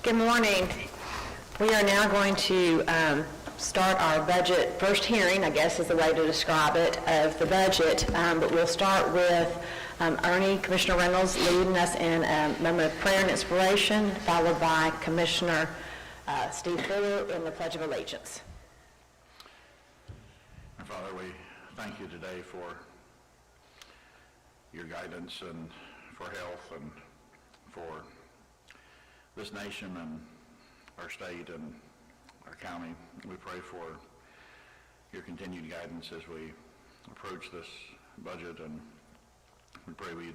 Good morning. We are now going to start our budget first hearing, I guess is the way to describe it, of the budget. But we'll start with Ernie, Commissioner Reynolds, leading us in a moment of prayer and inspiration, followed by Commissioner Steve Fuller in the Pledge of Allegiance. Father, we thank you today for your guidance and for health and for this nation and our state and our county. We pray for your continued guidance as we approach this budget, and we pray we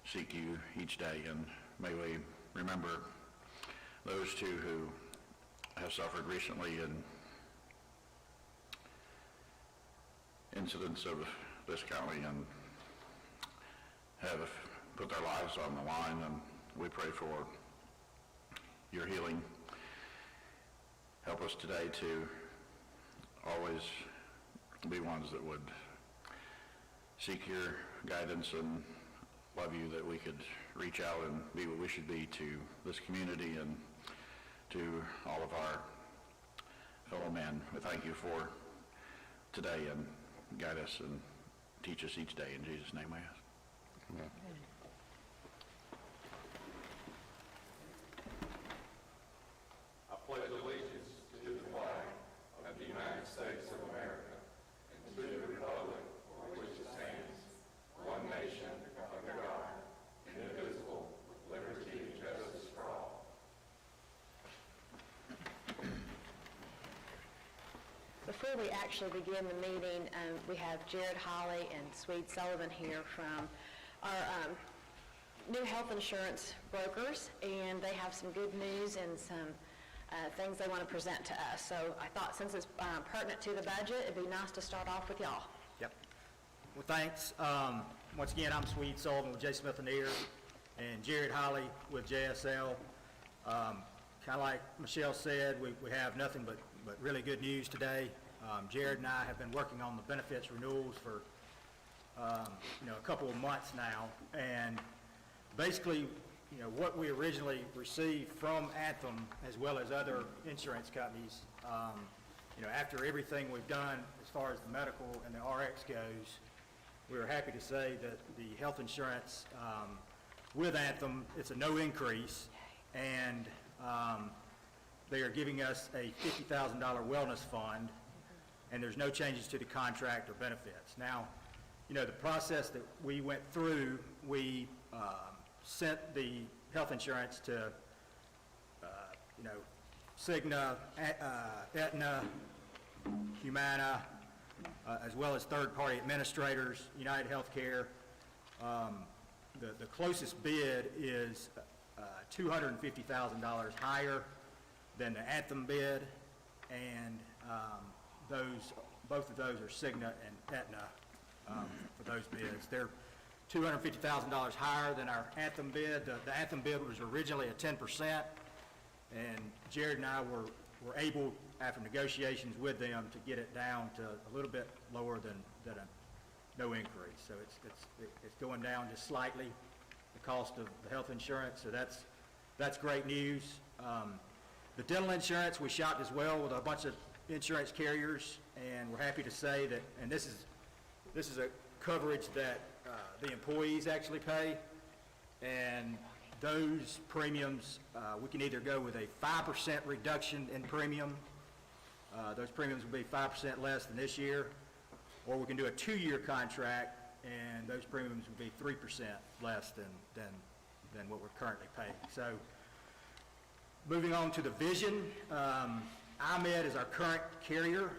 seek you each day, and may we remember those two who have suffered recently in incidents of this county and have put their lives on the line, and we pray for your healing. Help us today to always be ones that would seek your guidance and love you, that we could reach out and be what we should be to this community and to all of our fellow men. We thank you for today, and guide us and teach us each day. In Jesus' name I ask. Amen. I pledge allegiance to the flag of the United States of America and to the republic for which it stands, one nation, under God, indivisible, with liberty and justice for all. Before we actually begin the meeting, we have Jared Holly and Swede Sullivan here from our new health insurance brokers, and they have some good news and some things they want to present to us. So I thought, since it's pertinent to the budget, it'd be nice to start off with y'all. Yep. Well, thanks. Once again, I'm Swede Sullivan with J. Smith & Ear, and Jared Holly with JSL. Kind of like Michelle said, we have nothing but really good news today. Jared and I have been working on the benefits renewals for a couple of months now, and basically, what we originally received from Anthem as well as other insurance companies, after everything we've done as far as the medical and the RX goes, we are happy to say that the health insurance with Anthem, it's a no increase, and they are giving us a $50,000 wellness fund, and there's no changes to the contract or benefits. Now, the process that we went through, we sent the health insurance to, Cigna, Aetna, Humana, as well as third-party administrators, United Healthcare. The closest bid is $250,000 higher than the Anthem bid, and both of those are Cigna and Aetna for those bids. They're $250,000 higher than our Anthem bid. The Anthem bid was originally a 10%, and Jared and I were able, after negotiations with them, to get it down to a little bit lower than a no increase. So it's going down just slightly, the cost of the health insurance. So that's great news. The dental insurance, we shopped as well with a bunch of insurance carriers, and we're happy to say that, and this is a coverage that the employees actually pay, and those premiums, we can either go with a 5% reduction in premium. Those premiums will be 5% less than this year, or we can do a 2-year contract, and those premiums will be 3% less than what we're currently paying. So, moving on to the vision, IMED is our current carrier.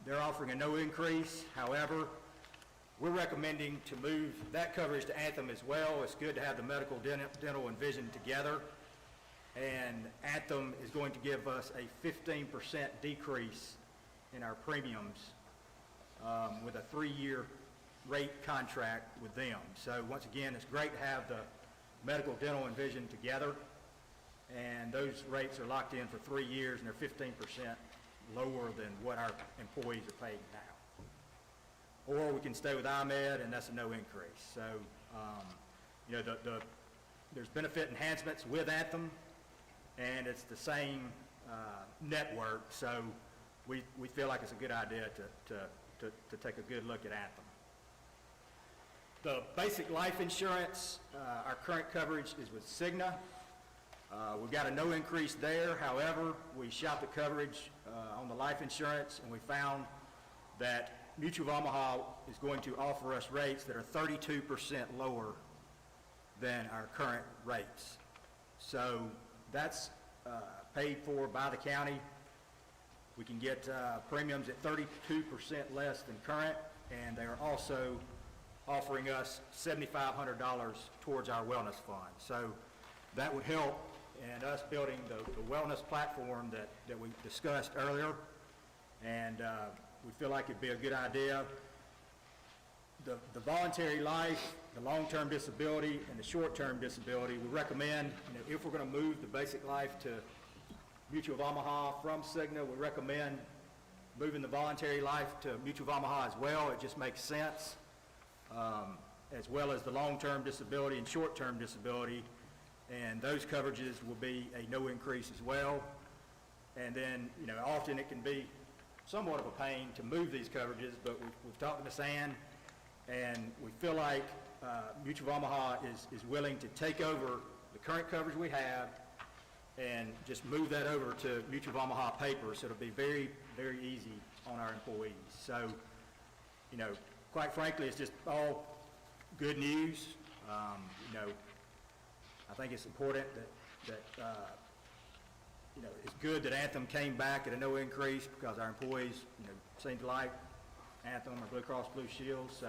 They're offering a no increase. However, we're recommending to move that coverage to Anthem as well. It's good to have the medical, dental, and vision together. And Anthem is going to give us a 15% decrease in our premiums with a 3-year rate contract with them. So once again, it's great to have the medical, dental, and vision together. And those rates are locked in for 3 years, and they're 15% lower than what our employees are paying now. Or we can stay with IMED, and that's a no increase. So, the there's benefit enhancements with Anthem, and it's the same network, so we feel like it's a good idea to take a good look at Anthem. The basic life insurance, our current coverage is with Cigna. We've got a no increase there. However, we shopped the coverage on the life insurance, and we found that Mutual of Omaha is going to offer us rates that are 32% lower than our current rates. So that's paid for by the county. We can get premiums at 32% less than current, and they are also offering us $7,500 towards our wellness fund. So that would help in us building the wellness platform that we discussed earlier, and we feel like it'd be a good idea. The voluntary life, the long-term disability, and the short-term disability, we recommend, if we're going to move the basic life to Mutual of Omaha from Cigna, we recommend moving the voluntary life to Mutual of Omaha as well. It just makes sense, as well as the long-term disability and short-term disability, and those coverages will be a no increase as well. And then, often it can be somewhat of a pain to move these coverages, but we've talked to Ms. Ann, and we feel like Mutual of Omaha is willing to take over the current coverage we have and just move that over to Mutual of Omaha paper, so it'll be very, very easy on our employees. So, quite frankly, it's just all good news. I think it's important that it's good that Anthem came back at a no increase, because our employees, seem to like Anthem or Blue Cross Blue Shield. So,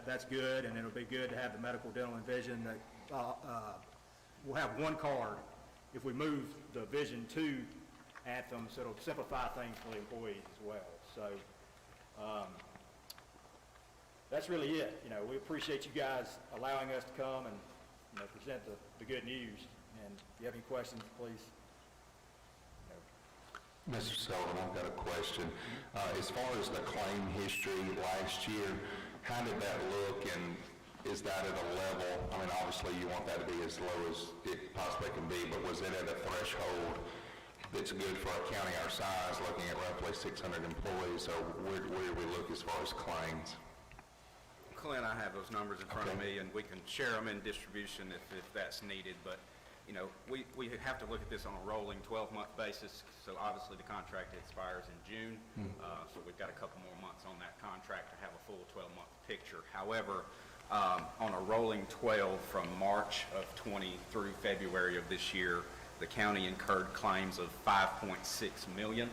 that's good, and it'll be good to have the medical, dental, and vision. That we'll have one card if we move the vision to Anthem, so it'll simplify things for the employees as well. So that's really it. We appreciate you guys allowing us to come and present the good news. And if you have any questions, please. Mr. Sullivan, I've got a question. As far as the claim history last year, how did that look, and is that at a level, obviously you want that to be as low as it possibly can be, but was it at a threshold that's good for a county our size, looking at roughly 600 employees, or where do we look as far as claims? Clint, I have those numbers in front of me, and we can share them in distribution if that's needed, but we have to look at this on a rolling 12-month basis, so obviously the contract expires in June, so we've got a couple more months on that contract to have a full 12-month picture. However, on a rolling 12 from March of 20 through February of this year, the county incurred claims of $5.6 million,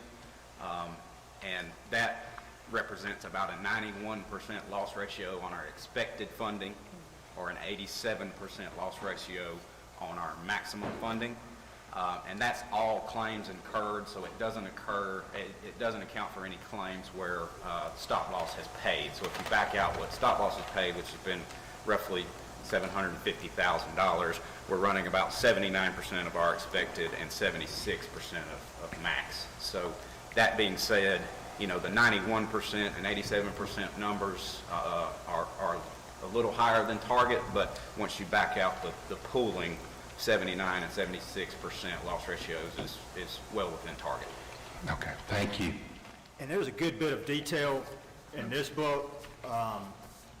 and that represents about a 91% loss ratio on our expected funding, or an 87% loss ratio on our maximum funding, and that's all claims incurred. So it doesn't account for any claims where stop loss has paid. So if you back out what stop loss has paid, which has been roughly $750,000, we're running about 79% of our expected and 76% of max. So that being said, the 91% and 87% numbers are a little higher than target, but once you back out the pooling, 79 and 76% loss ratios is well within target. Okay, thank you. And there's a good bit of detail in this book.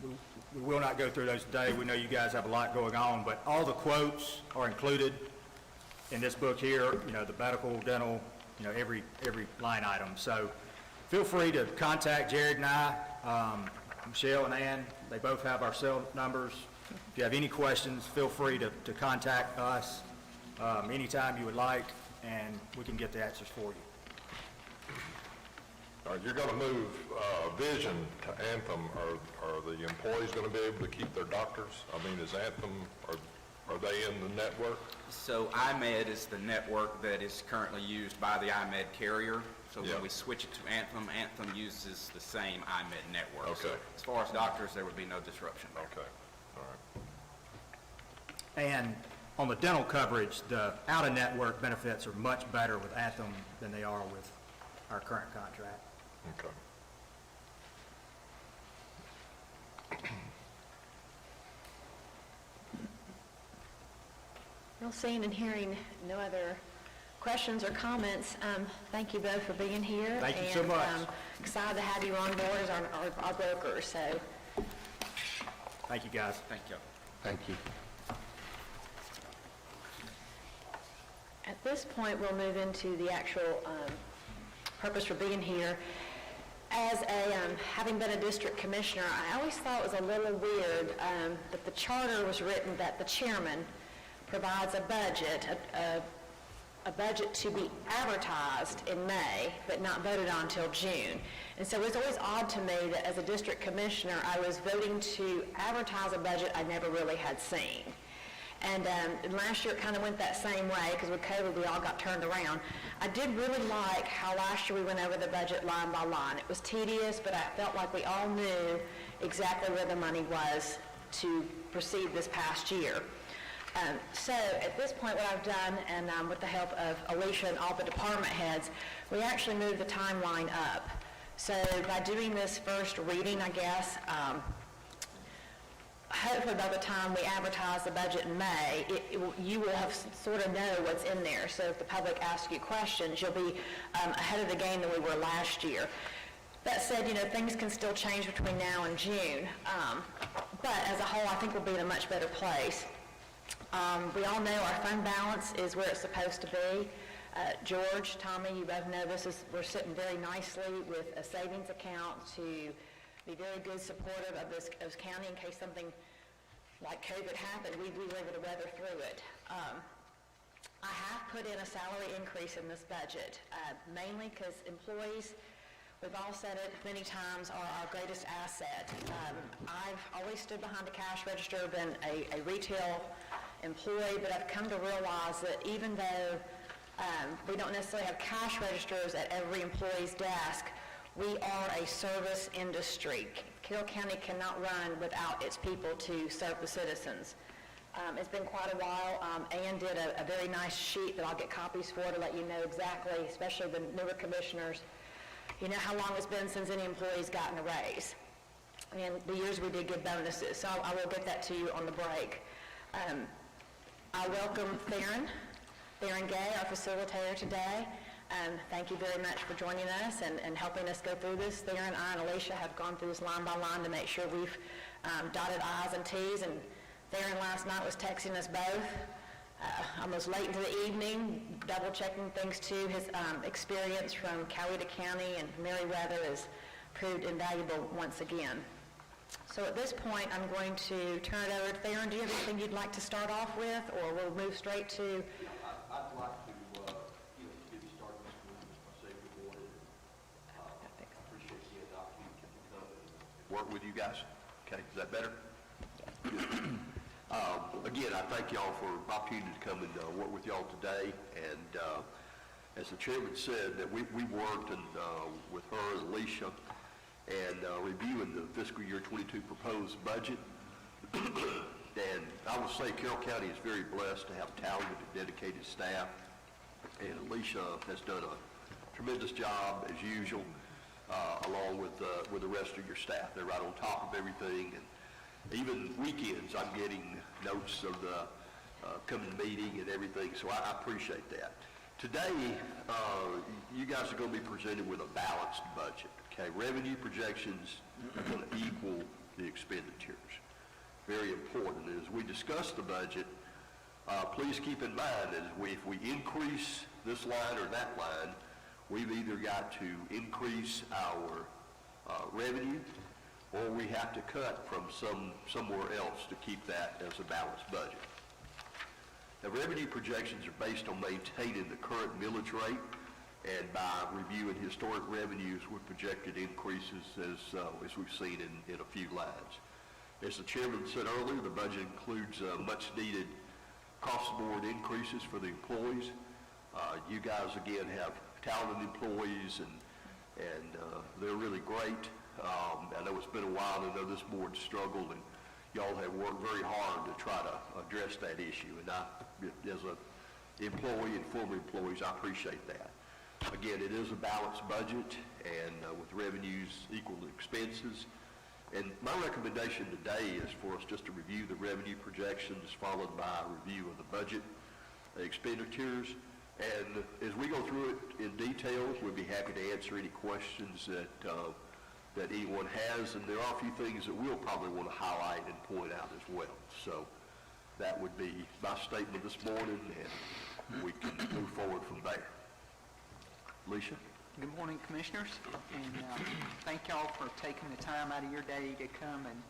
We will not go through those today. We know you guys have a lot going on, but all the quotes are included in this book here, the medical, dental, every line item. So feel free to contact Jared and I, Michelle and Ann. They both have our cell numbers. If you have any questions, feel free to contact us anytime you would like, and we can get the answers for you. All right, you're going to move vision to Anthem. Are the employees going to be able to keep their doctors? Is Anthem, are they in the network? So IMED is the network that is currently used by the IMED carrier. So when we switch it to Anthem, Anthem uses the same IMED network. Okay. So as far as doctors, there would be no disruption there. Okay, all right. And on the dental coverage, the out-of-network benefits are much better with Anthem than they are with our current contract. Okay. Well, seeing and hearing no other questions or comments, thank you both for being here. Thank you so much. And excited to have you on board as our brokers, so. Thank you, guys. Thank you. Thank you. At this point, we'll move into the actual purpose for being here. As having been a district commissioner, I always thought it was a little weird that the charter was written that the chairman provides a budget, a budget to be advertised in May, but not voted on until June. And so it was always odd to me that as a district commissioner, I was voting to advertise a budget I never really had seen. And last year it kind of went that same way because with COVID we all got turned around. I did really like how last year we went over the budget line by line. It was tedious, but I felt like we all knew exactly where the money was to proceed this past year. So at this point what I've done, and with the help of Alicia and all the department heads, we actually moved the timeline up. So by doing this first reading, I guess, hopefully by the time we advertise the budget in May, you will have sort of know what's in there. So if the public asks you questions, you'll be ahead of the game than we were last year. That said, things can still change between now and June. But as a whole, I think we'll be in a much better place. We all know our fund balance is where it's supposed to be. George, Tommy, you both know we're sitting very nicely with a savings account to be very good supportive of this county in case something like COVID happened. We were able to weather through it. I have put in a salary increase in this budget, mainly because employees, we've all said it many times, are our greatest asset. I've always stood behind a cash register, been a retail employee, but I've come to realize that even though we don't necessarily have cash registers at every employee's desk, we are a service industry. Carroll County cannot run without its people to serve the citizens. It's been quite a while. Ann did a very nice sheet that I'll get copies for to let you know exactly, especially the newer commissioners, how long it's been since any employee's gotten a raise. And the years we did give bonuses, so I will get that to you on the break. I welcome Theron Gay, our facilitator today. Thank you very much for joining us and helping us go through this. Theron, I, and Alicia have gone through this line by line to make sure we've dotted I's and T's, and Theron last night was texting us both almost late into the evening, double-checking things too. His experience from Coweta County and Meriwether has proved invaluable once again. So at this point, I'm going to turn it over to Theron. Do you have anything you'd like to start off with, or we'll move straight to... I'd like to, get started this morning by saying good morning. I appreciate the opportunity to come and work with you guys. Okay, is that better? Again, I thank y'all for the opportunity to come and work with y'all today. And as the chairman said, that we worked with her and Alicia and reviewing the fiscal year 22 proposed budget. And I will say Carroll County is very blessed to have talented and dedicated staff. And Alicia has done a tremendous job, as usual, along with the rest of your staff. They're right on top of everything. And even weekends, I'm getting notes of the coming meeting and everything, so I appreciate that. Today, you guys are going to be presented with a balanced budget. Okay, revenue projections are going to equal the expenditures. Very important. As we discuss the budget, please keep in mind that if we increase this line or that line, we've either got to increase our revenue or we have to cut from somewhere else to keep that as a balanced budget. Now, revenue projections are based on maintaining the current millage rate, and by reviewing historic revenues with projected increases as we've seen in a few lines. As the chairman said earlier, the budget includes much-needed cost-of-board increases for the employees. You guys, again, have talented employees, and they're really great. I know it's been a while. I know this board struggled, and y'all have worked very hard to try to address that issue. And I, as an employee and former employees, I appreciate that. Again, it is a balanced budget, and with revenues equal to expenses. And my recommendation today is for us just to review the revenue projections, followed by a review of the budget expenditures. And as we go through it in detail, we'd be happy to answer any questions that anyone has. And there are a few things that we'll probably want to highlight and point out as well. So that would be my statement this morning, and we can move forward from there. Alicia? Good morning, Commissioners, and thank y'all for taking the time out of your day to come and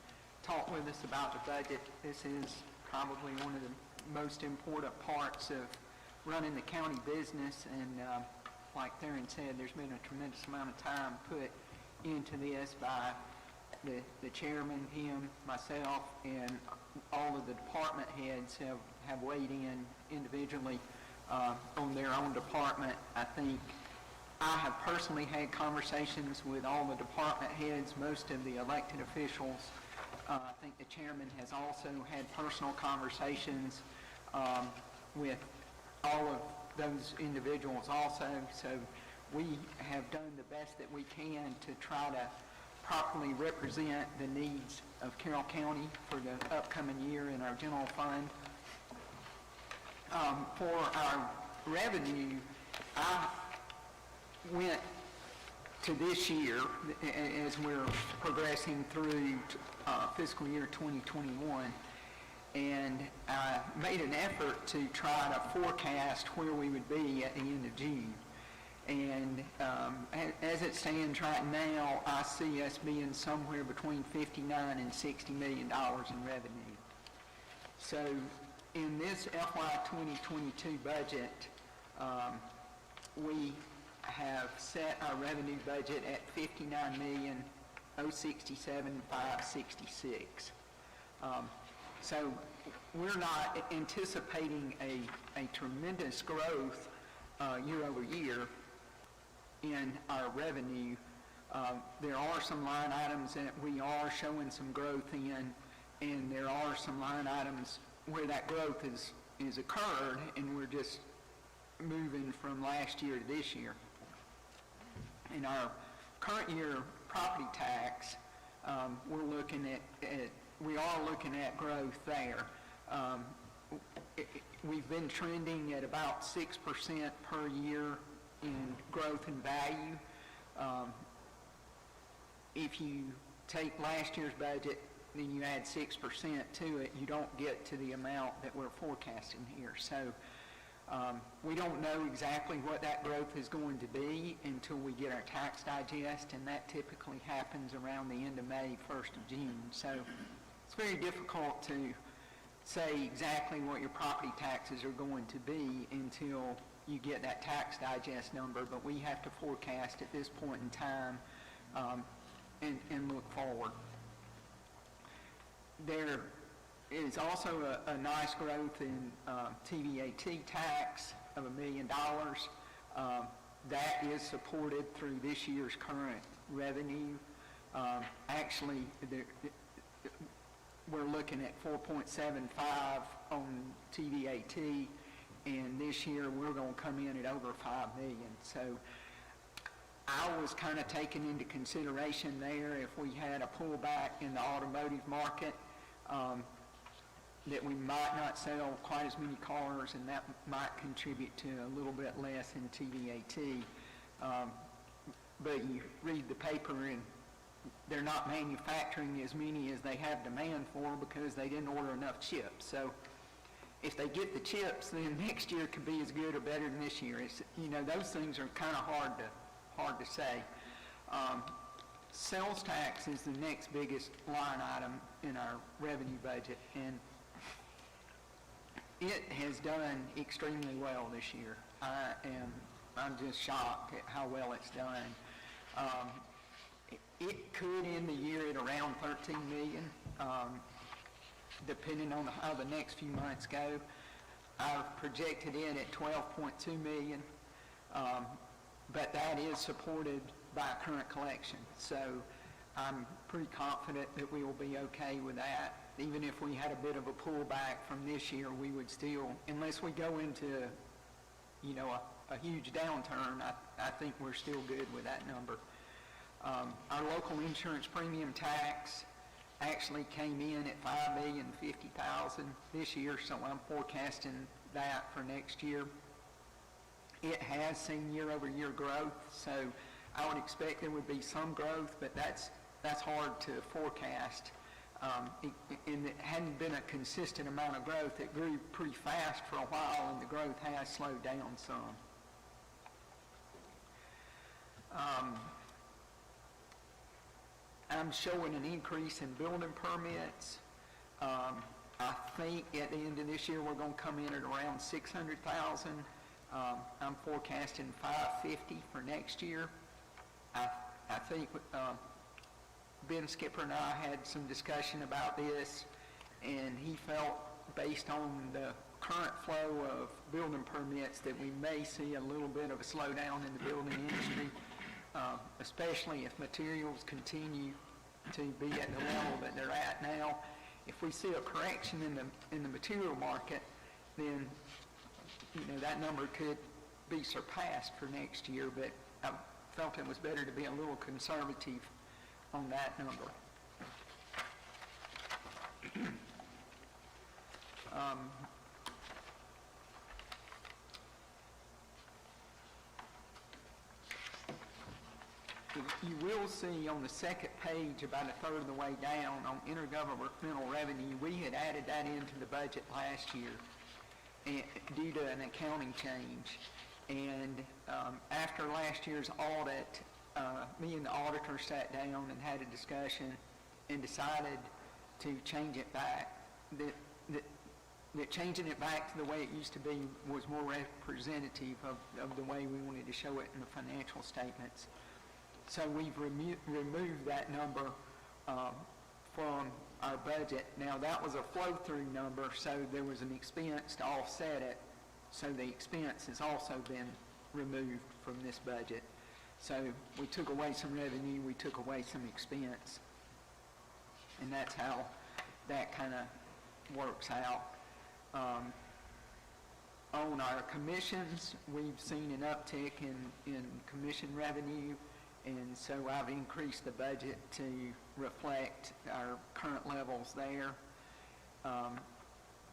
talk with us about the budget. This is probably one of the most important parts of running the county business, and like Theron said, there's been a tremendous amount of time put into this by the chairman, him, myself, and all of the department heads have weighed in individually on their own department. I think I have personally had conversations with all the department heads, most of the elected officials. I think the chairman has also had personal conversations with all of those individuals also. So we have done the best that we can to try to properly represent the needs of Carroll County for the upcoming year in our general fund. For our revenue, I went to this year, as we're progressing through fiscal year 2021, and I made an effort to try to forecast where we would be at the end of June. And as it stands right now, I see us being somewhere between $59 and $60 million in revenue. So in this FY2022 budget, we have set our revenue budget at $59,067,566. So we're not anticipating a tremendous growth year over year in our revenue. There are some line items that we are showing some growth in, and there are some line items where that growth is occurred, and we're just moving from last year to this year. In our current year property tax, we are looking at growth there. We've been trending at about 6% per year in growth in value. If you take last year's budget, then you add 6% to it, you don't get to the amount that we're forecasting here. So we don't know exactly what that growth is going to be until we get our tax digest, and that typically happens around the end of May, 1st of June. So it's very difficult to say exactly what your property taxes are going to be until you get that tax digest number, but we have to forecast at this point in time and look forward. There is also a nice growth in TVAT tax of $1 million. That is supported through this year's current revenue. Actually, we're looking at 4.75 on TVAT, and this year we're going to come in at over $5 million. So I was kind of taking into consideration there if we had a pullback in the automotive market, that we might not sell quite as many cars, and that might contribute to a little bit less in TVAT. But you read the paper and they're not manufacturing as many as they have demand for because they didn't order enough chips. So if they get the chips, then next year could be as good or better than this year. It's, those things are kind of hard to say. Sales tax is the next biggest line item in our revenue budget, and it has done extremely well this year. I'm just shocked at how well it's done. It could end the year at around $13 million, depending on how the next few months go. I've projected it at $12.2 million, but that is supported by current collection. So I'm pretty confident that we will be okay with that. Even if we had a bit of a pullback from this year, we would still, unless we go into, a huge downturn, I think we're still good with that number. Our local insurance premium tax actually came in at $5,050,000 this year, so I'm forecasting that for next year. It has seen year-over-year growth, so I would expect there would be some growth, but that's hard to forecast. And it hadn't been a consistent amount of growth. It grew pretty fast for a while, and the growth has slowed down some. I'm showing an increase in building permits. I think at the end of this year, we're going to come in at around 600,000. I'm forecasting 550 for next year. I think Ben Skipper and I had some discussion about this, and he felt, based on the current flow of building permits, that we may see a little bit of a slowdown in the building industry, especially if materials continue to be at the level that they're at now. If we see a correction in the material market, then that number could be surpassed for next year, but I felt it was better to be a little conservative on that number. You will see on the second page, about a third of the way down, on intergovernmental revenue, we had added that into the budget last year due to an accounting change. And after last year's audit, me and the auditor sat down and had a discussion and decided to change it back. That changing it back to the way it used to be was more representative of the way we wanted to show it in the financial statements. So we've removed that number from our budget. Now, that was a flow-through number, so there was an expense to offset it. So the expense has also been removed from this budget. So we took away some revenue, we took away some expense. And that's how that kind of works out. On our commissions, we've seen an uptick in commission revenue, and so I've increased the budget to reflect our current levels there.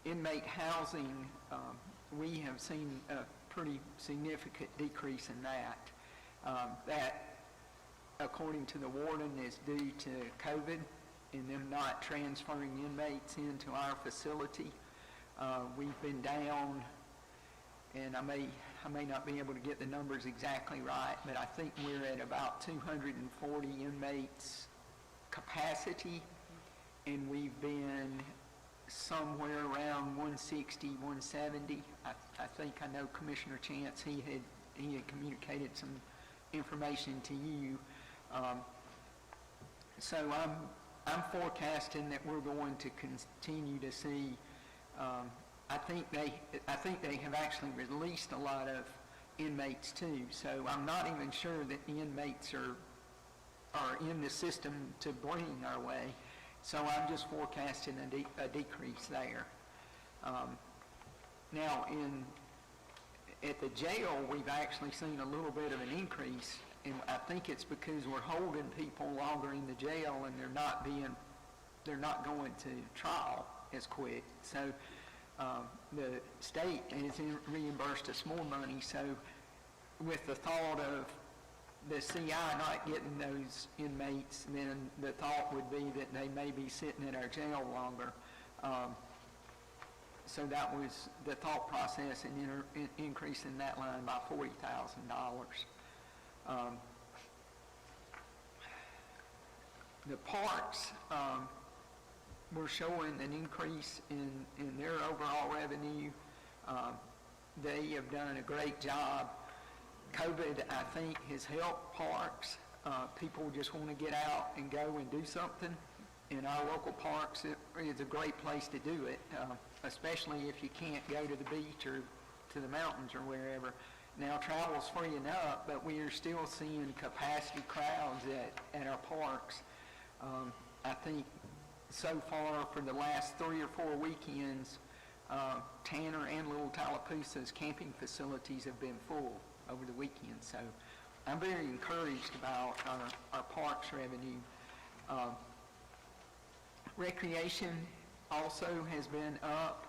Inmate housing, we have seen a pretty significant decrease in that. That, according to the warden, is due to COVID and them not transferring inmates into our facility. We've been down, and I may not be able to get the numbers exactly right, but I think we're at about 240 inmates capacity, and we've been somewhere around 160, 170. I think I know Commissioner Chance, he had communicated some information to you. So I'm forecasting that we're going to continue to see. I think they have actually released a lot of inmates too. So I'm not even sure that the inmates are in the system to bring our way. So I'm just forecasting a decrease there. Now, at the jail, we've actually seen a little bit of an increase, and I think it's because we're holding people longer in the jail, and they're not going to trial as quick. So the state has reimbursed us more money. So with the thought of the CI not getting those inmates, then the thought would be that they may be sitting at our jail longer. So that was the thought process in increasing that line by $40,000. The parks, we're showing an increase in their overall revenue. They have done a great job. COVID, I think, has helped parks. People just want to get out and go and do something. In our local parks, it is a great place to do it, especially if you can't go to the beach or to the mountains or wherever. Now, travel's freeing up, but we are still seeing capacity crowds at our parks. I think so far for the last 3 or 4 weekends, Tanner and Little Tallapoosa's camping facilities have been full over the weekend. So I'm very encouraged about our parks revenue. Recreation also has been up.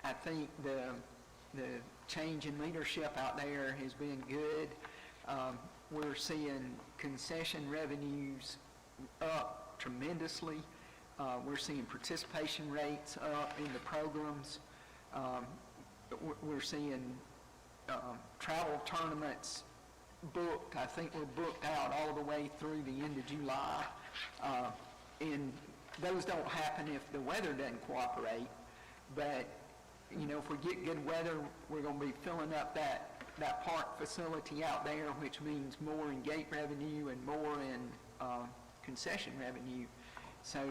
I think the change in leadership out there has been good. We're seeing concession revenues up tremendously. We're seeing participation rates up in the programs. We're seeing travel tournaments booked. I think we're booked out all the way through the end of July. And those don't happen if the weather doesn't cooperate. But, you know, if we get good weather, we're going to be filling up that park facility out there, which means more in gate revenue and more in concession revenue. So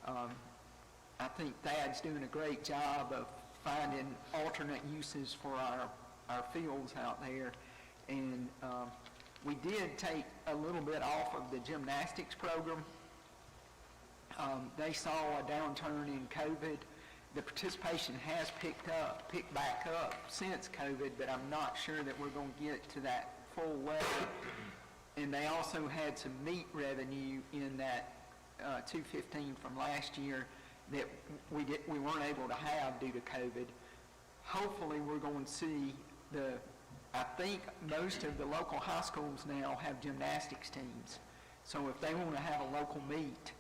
I think Thad's doing a great job of finding alternate uses for our fields out there. And we did take a little bit off of the gymnastics program. They saw a downturn in COVID. The participation has picked back up since COVID, but I'm not sure that we're going to get to that full level. And they also had some meat revenue in that 215 from last year that we weren't able to have due to COVID. Hopefully, we're going to see I think most of the local high schools now have gymnastics teams. So if they want to have a local meet,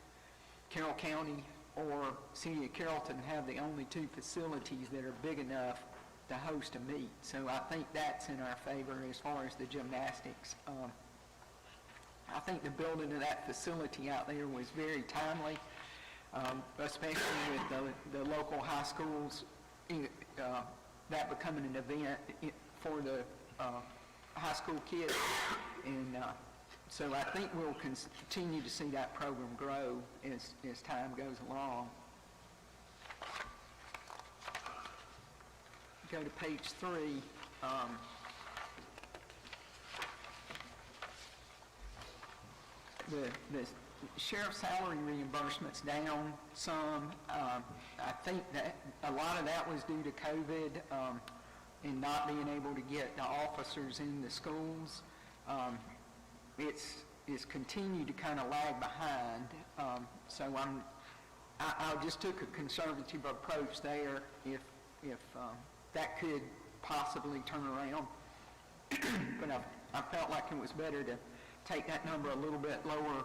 Carroll County or City of Carrollton have the only two facilities that are big enough to host a meet. So I think that's in our favor as far as the gymnastics. I think the building of that facility out there was very timely, especially with the local high schools, that becoming an event for the high school kids. And so I think we'll continue to see that program grow as time goes along. Go to page 3. The sheriff's salary reimbursement's down some. I think that a lot of that was due to COVID and not being able to get the officers in the schools. It's continued to kind of lag behind. So I just took a conservative approach there. If that could possibly turn around, but I felt like it was better to take that number a little bit lower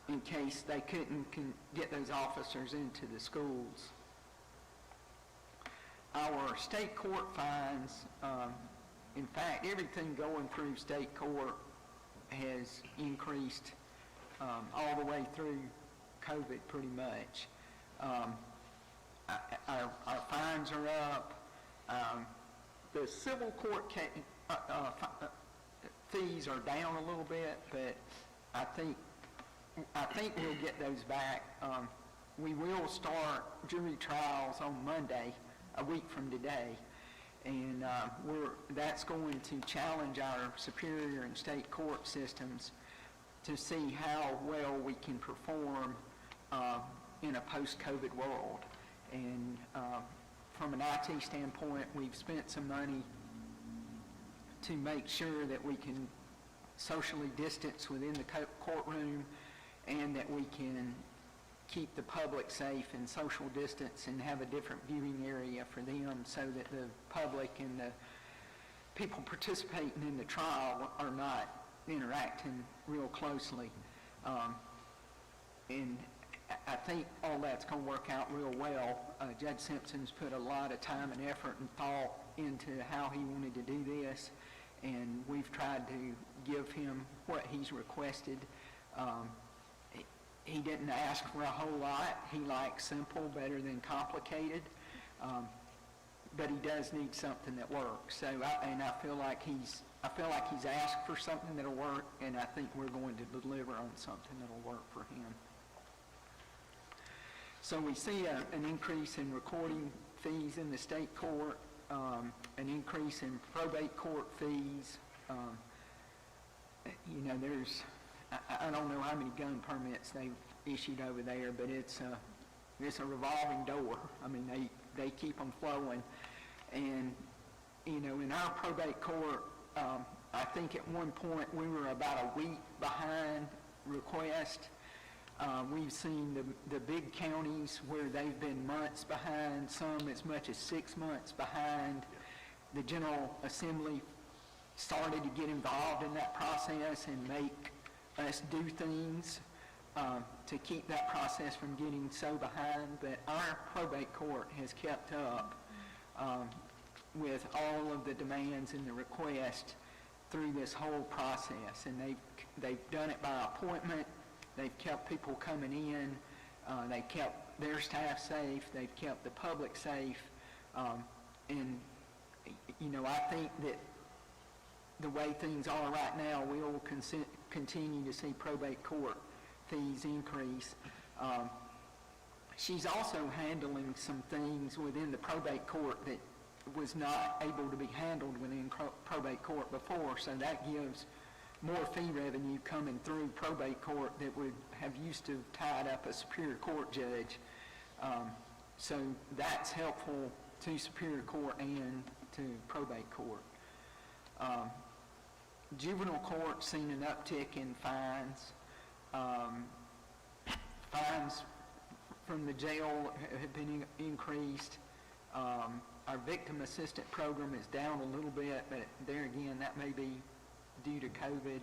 in case they couldn't get those officers into the schools. Our state court fines, in fact, everything going through state court has increased all the way through COVID pretty much. Our fines are up. The civil court fees are down a little bit, but I think we'll get those back. We will start jury trials on Monday, a week from today, and that's going to challenge our superior and state court systems to see how well we can perform in a post-COVID world. And from an IT standpoint, we've spent some money to make sure that we can socially distance within the courtroom and that we can keep the public safe and social distance and have a different viewing area for them so that the public and the people participating in the trial are not interacting real closely. And I think all that's going to work out real well. Judge Simpson's put a lot of time and effort and thought into how he wanted to do this, and we've tried to give him what he's requested. He didn't ask for a whole lot. He likes simple better than complicated, but he does need something that works. So, I feel like he's asked for something that'll work, and I think we're going to deliver on something that'll work for him. So we see an increase in recording fees in the state court, an increase in probate court fees. I don't know how many gun permits they've issued over there, but it's a revolving door. I mean, they keep them flowing. And, in our probate court, I think at one point we were about a week behind request. We've seen the big counties where they've been months behind, some as much as 6 months behind. The General Assembly started to get involved in that process and make us do things to keep that process from getting so behind, but our probate court has kept up with all of the demands and the requests through this whole process, and they've done it by appointment. They've kept people coming in. They've kept their staff safe. They've kept the public safe, and you know, I think that the way things are right now, we will continue to see probate court fees increase. She's also handling some things within the probate court that was not able to be handled within probate court before, so that gives more fee revenue coming through probate court that would have used to tied up a Superior Court judge. So that's helpful to Superior Court and to probate court. Juvenile court seen an uptick in fines. Fines from the jail have been increased. Our victim assistant program is down a little bit, but there again, that may be due to COVID.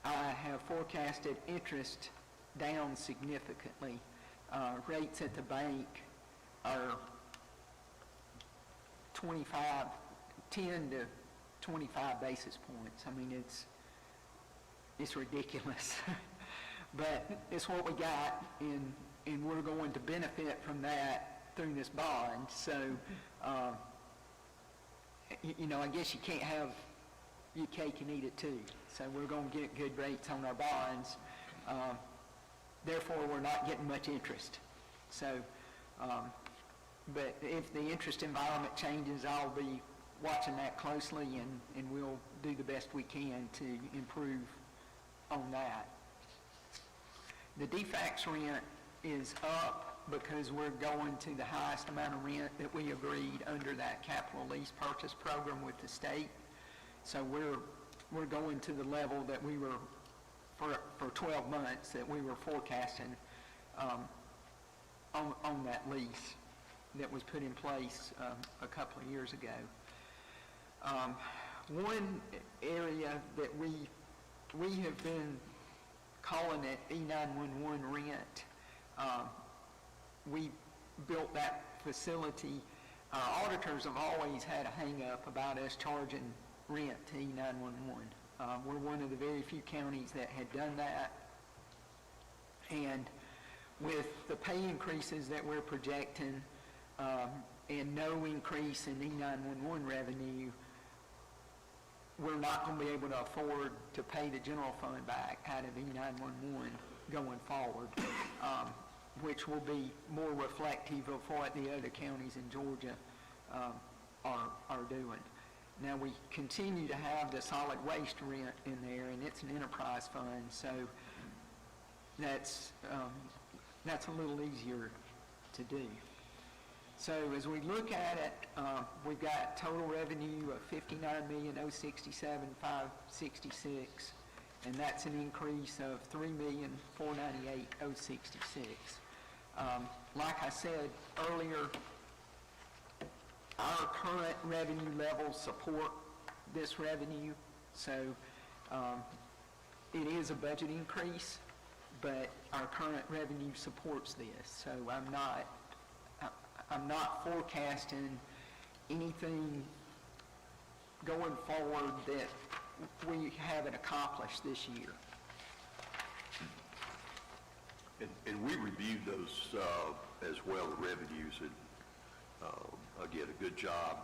I have forecasted interest down significantly. Rates at the bank are 10 to 25 basis points. I mean, it's ridiculous. But it's what we got, and we're going to benefit from that through this bond. So, you know, I guess you can't have your cake and eat it too. So we're going to get good rates on our bonds. Therefore, we're not getting much interest. So, but if the interest environment changes, I'll be watching that closely, and we'll do the best we can to improve on that. The DFAX rent is up because we're going to the highest amount of rent that we agreed under that capital lease purchase program with the state. So we're going to the level that we were for 12 months that we were forecasting on that lease that was put in place a couple of years ago. One area that we have been calling it E911 rent. We built that facility. Our auditors have always had a hang-up about us charging rent to E911. We're one of the very few counties that had done that. And with the pay increases that we're projecting and no increase in E911 revenue, we're not going to be able to afford to pay the general fund back out of E911 going forward, which will be more reflective of what the other counties in Georgia are doing. Now, we continue to have the solid waste rent in there, and it's an enterprise fund, so that's a little easier to do. So as we look at it, we've got total revenue of $59,067,566, and that's an increase of $3,498,066. Like I said earlier, our current revenue levels support this revenue, so it is a budget increase, but our current revenue supports this. So I'm not forecasting anything going forward that we haven't accomplished this year. And we reviewed those as well, the revenues, and again, a good job.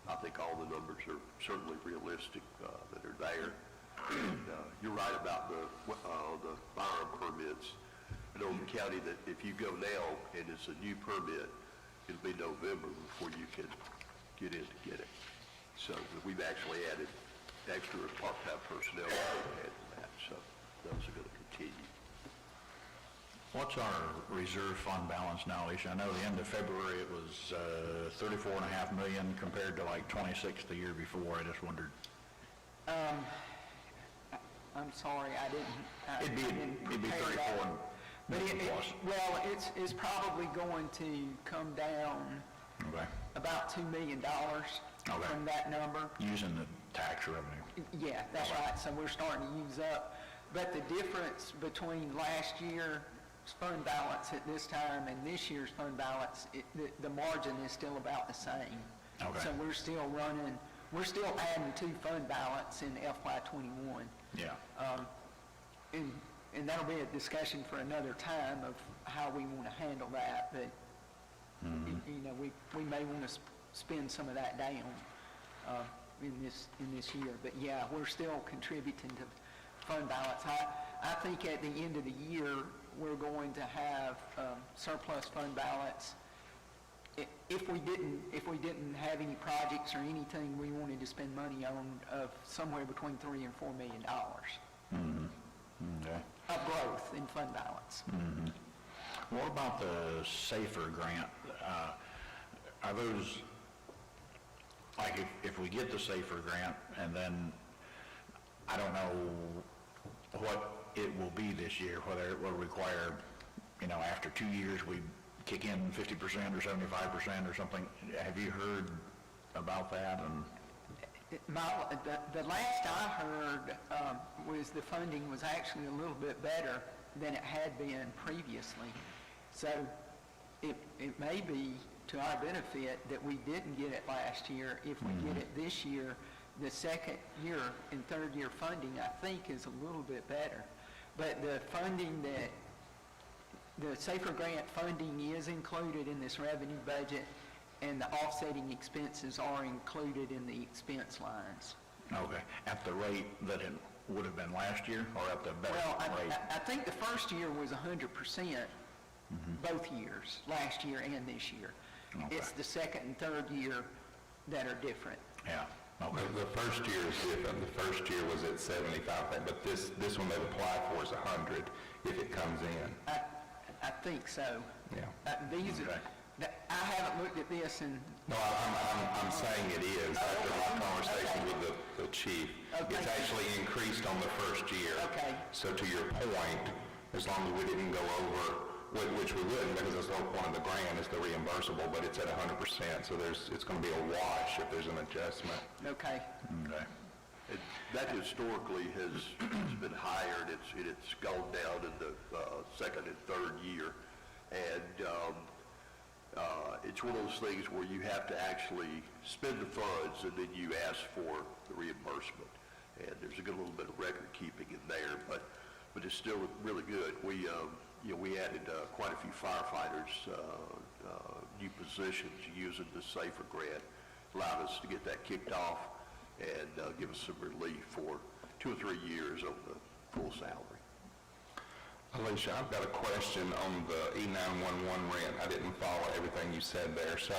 I think all the numbers are certainly realistic that are there. And you're right about the firearm permits. I know in the county that if you go now and it's a new permit, it'll be November before you can get in to get it. So we've actually added extra part-time personnel to handle that, so those are going to continue. What's our reserve fund balance now, Alicia? I know the end of February it was $34.5 million compared to like 26 the year before. I just wondered. I'm sorry, I didn't It'd be prepare that. 34 But million plus. well, it's probably going to come down Okay. about $2 million Okay. from that number. Using the tax revenue. Yeah, that's right, so we're starting to use up. But the difference between last year's fund balance at this time and this year's fund balance, the margin is still about the same. Okay. So we're still adding to fund balance in FY21. Yeah. And that'll be a discussion for another time of how we want to handle that, but, you know, we may want to spend some of that down in this year. But yeah, we're still contributing to fund balance. I think at the end of the year, we're going to have surplus fund balance. If we didn't have any projects or anything we wanted to spend money on, of somewhere between $3 and $4 million Okay. of growth in fund balance. What about the SAFER grant? Are those, like if we get the SAFER grant and then, I don't know what it will be this year, whether it will require, you know, after 2 years we kick in 50% or 75% or something. Have you heard about that? And The last I heard was the funding was actually a little bit better than it had been previously. So it may be to our benefit that we didn't get it last year. If we get it this year, the second year and third year funding, I think, is a little bit better. But the funding the SAFER grant funding is included in this revenue budget, and the offsetting expenses are included in the expense lines. okay, at the rate that it would have been last year, or at the better Well, rate? I think the first year was 100%, both years, last year and this year. Okay. It's the second and third year that are different. Yeah. Okay. The first year is different. The first year was at 75, but this one they've applied for is 100 if it comes in. I think so. Yeah. These Okay. I haven't looked at this and, No, I'm saying it is after my conversation with the chief. Okay. It's actually increased on the first year. Okay. So to your point, as long as we didn't go over, which we wouldn't, because that's the whole point of the grant is the reimbursable, but it's at 100%, so it's going to be a wash if there's an adjustment. okay. Okay. That historically has been higher, and it's gone down in the second and third year. And it's one of those things where you have to actually spend the funds, and then you ask for the reimbursement. And there's a little bit of record keeping in there, but it's still really good. We added quite a few firefighters, new positions using the SAFER grant, allowed us to get that kicked off and give us some relief for 2 or 3 years of the full salary. Alicia, I've got a question on the E911 rent. I didn't follow everything you said there. So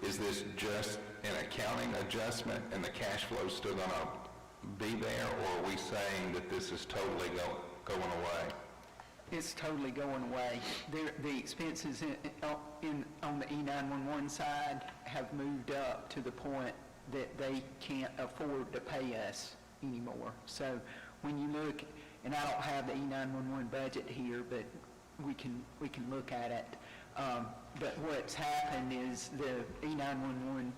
is this just an accounting adjustment and the cash flow is still going to be there, or are we saying that this is totally going away? It's totally going away. The expenses on the E911 side have moved up to the point that they can't afford to pay us anymore. So when you look, and I don't have the E911 budget here, but we can look at it. But what's happened is the E911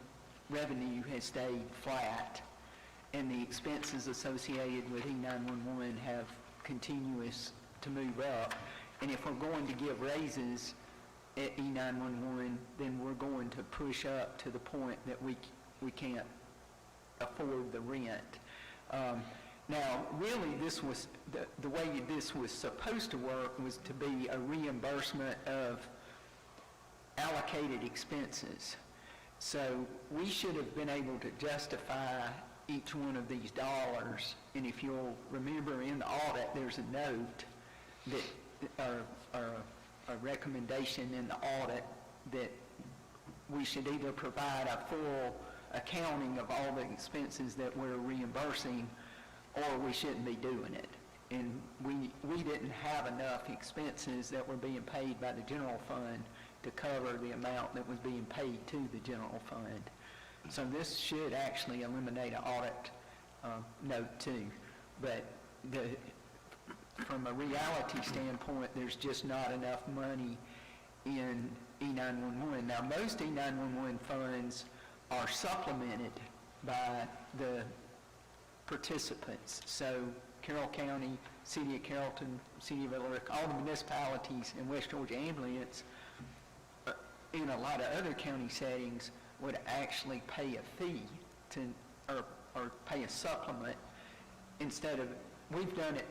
revenue has stayed flat, and the expenses associated with E911 have continuous to move up. And if we're going to give raises at E911, then we're going to push up to the point that we can't afford the rent. Now, really, this was the way this was supposed to work was to be a reimbursement of allocated expenses. So we should have been able to justify each one of these dollars. And if you'll remember in the audit, there's a note that, or a recommendation in the audit that we should either provide a full accounting of all the expenses that we're reimbursing, or we shouldn't be doing it. And we didn't have enough expenses that were being paid by the general fund to cover the amount that was being paid to the general fund. So this should actually eliminate an audit note too. But from a reality standpoint, there's just not enough money in E911. Now, most E911 funds are supplemented by the participants. So Carroll County, City of Carrollton, City of Little Rock, all the municipalities in West Georgia Ambulance, in a lot of other county settings, would actually pay a fee to, or pay a supplement instead of, we've done it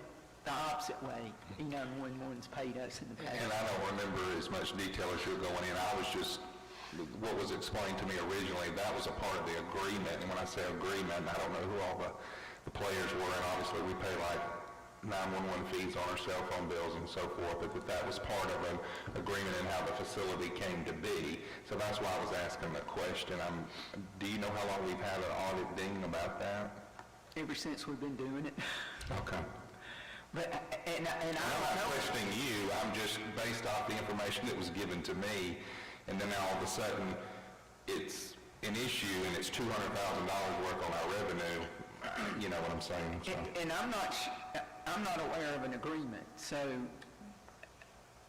the opposite way. E911's paid us in the past. And I don't remember as much detail as you're going in. I was just, what was explained to me originally, that was a part of the agreement. And when I say agreement, I don't know who all the players were, and obviously we pay like 911 fees on our cell phone bills and so forth, but that was part of an agreement in how the facility came to be. So that's why I was asking the question. Do you know how long we've had an audit ding about that? Ever since we've been doing it. Okay. But, and I I'm don't not know. questioning you, I'm just based off the information that was given to me, and then now all of a sudden, it's an issue and it's $200,000 worth on our revenue, you know what I'm saying? So. And I'm not aware of an agreement, so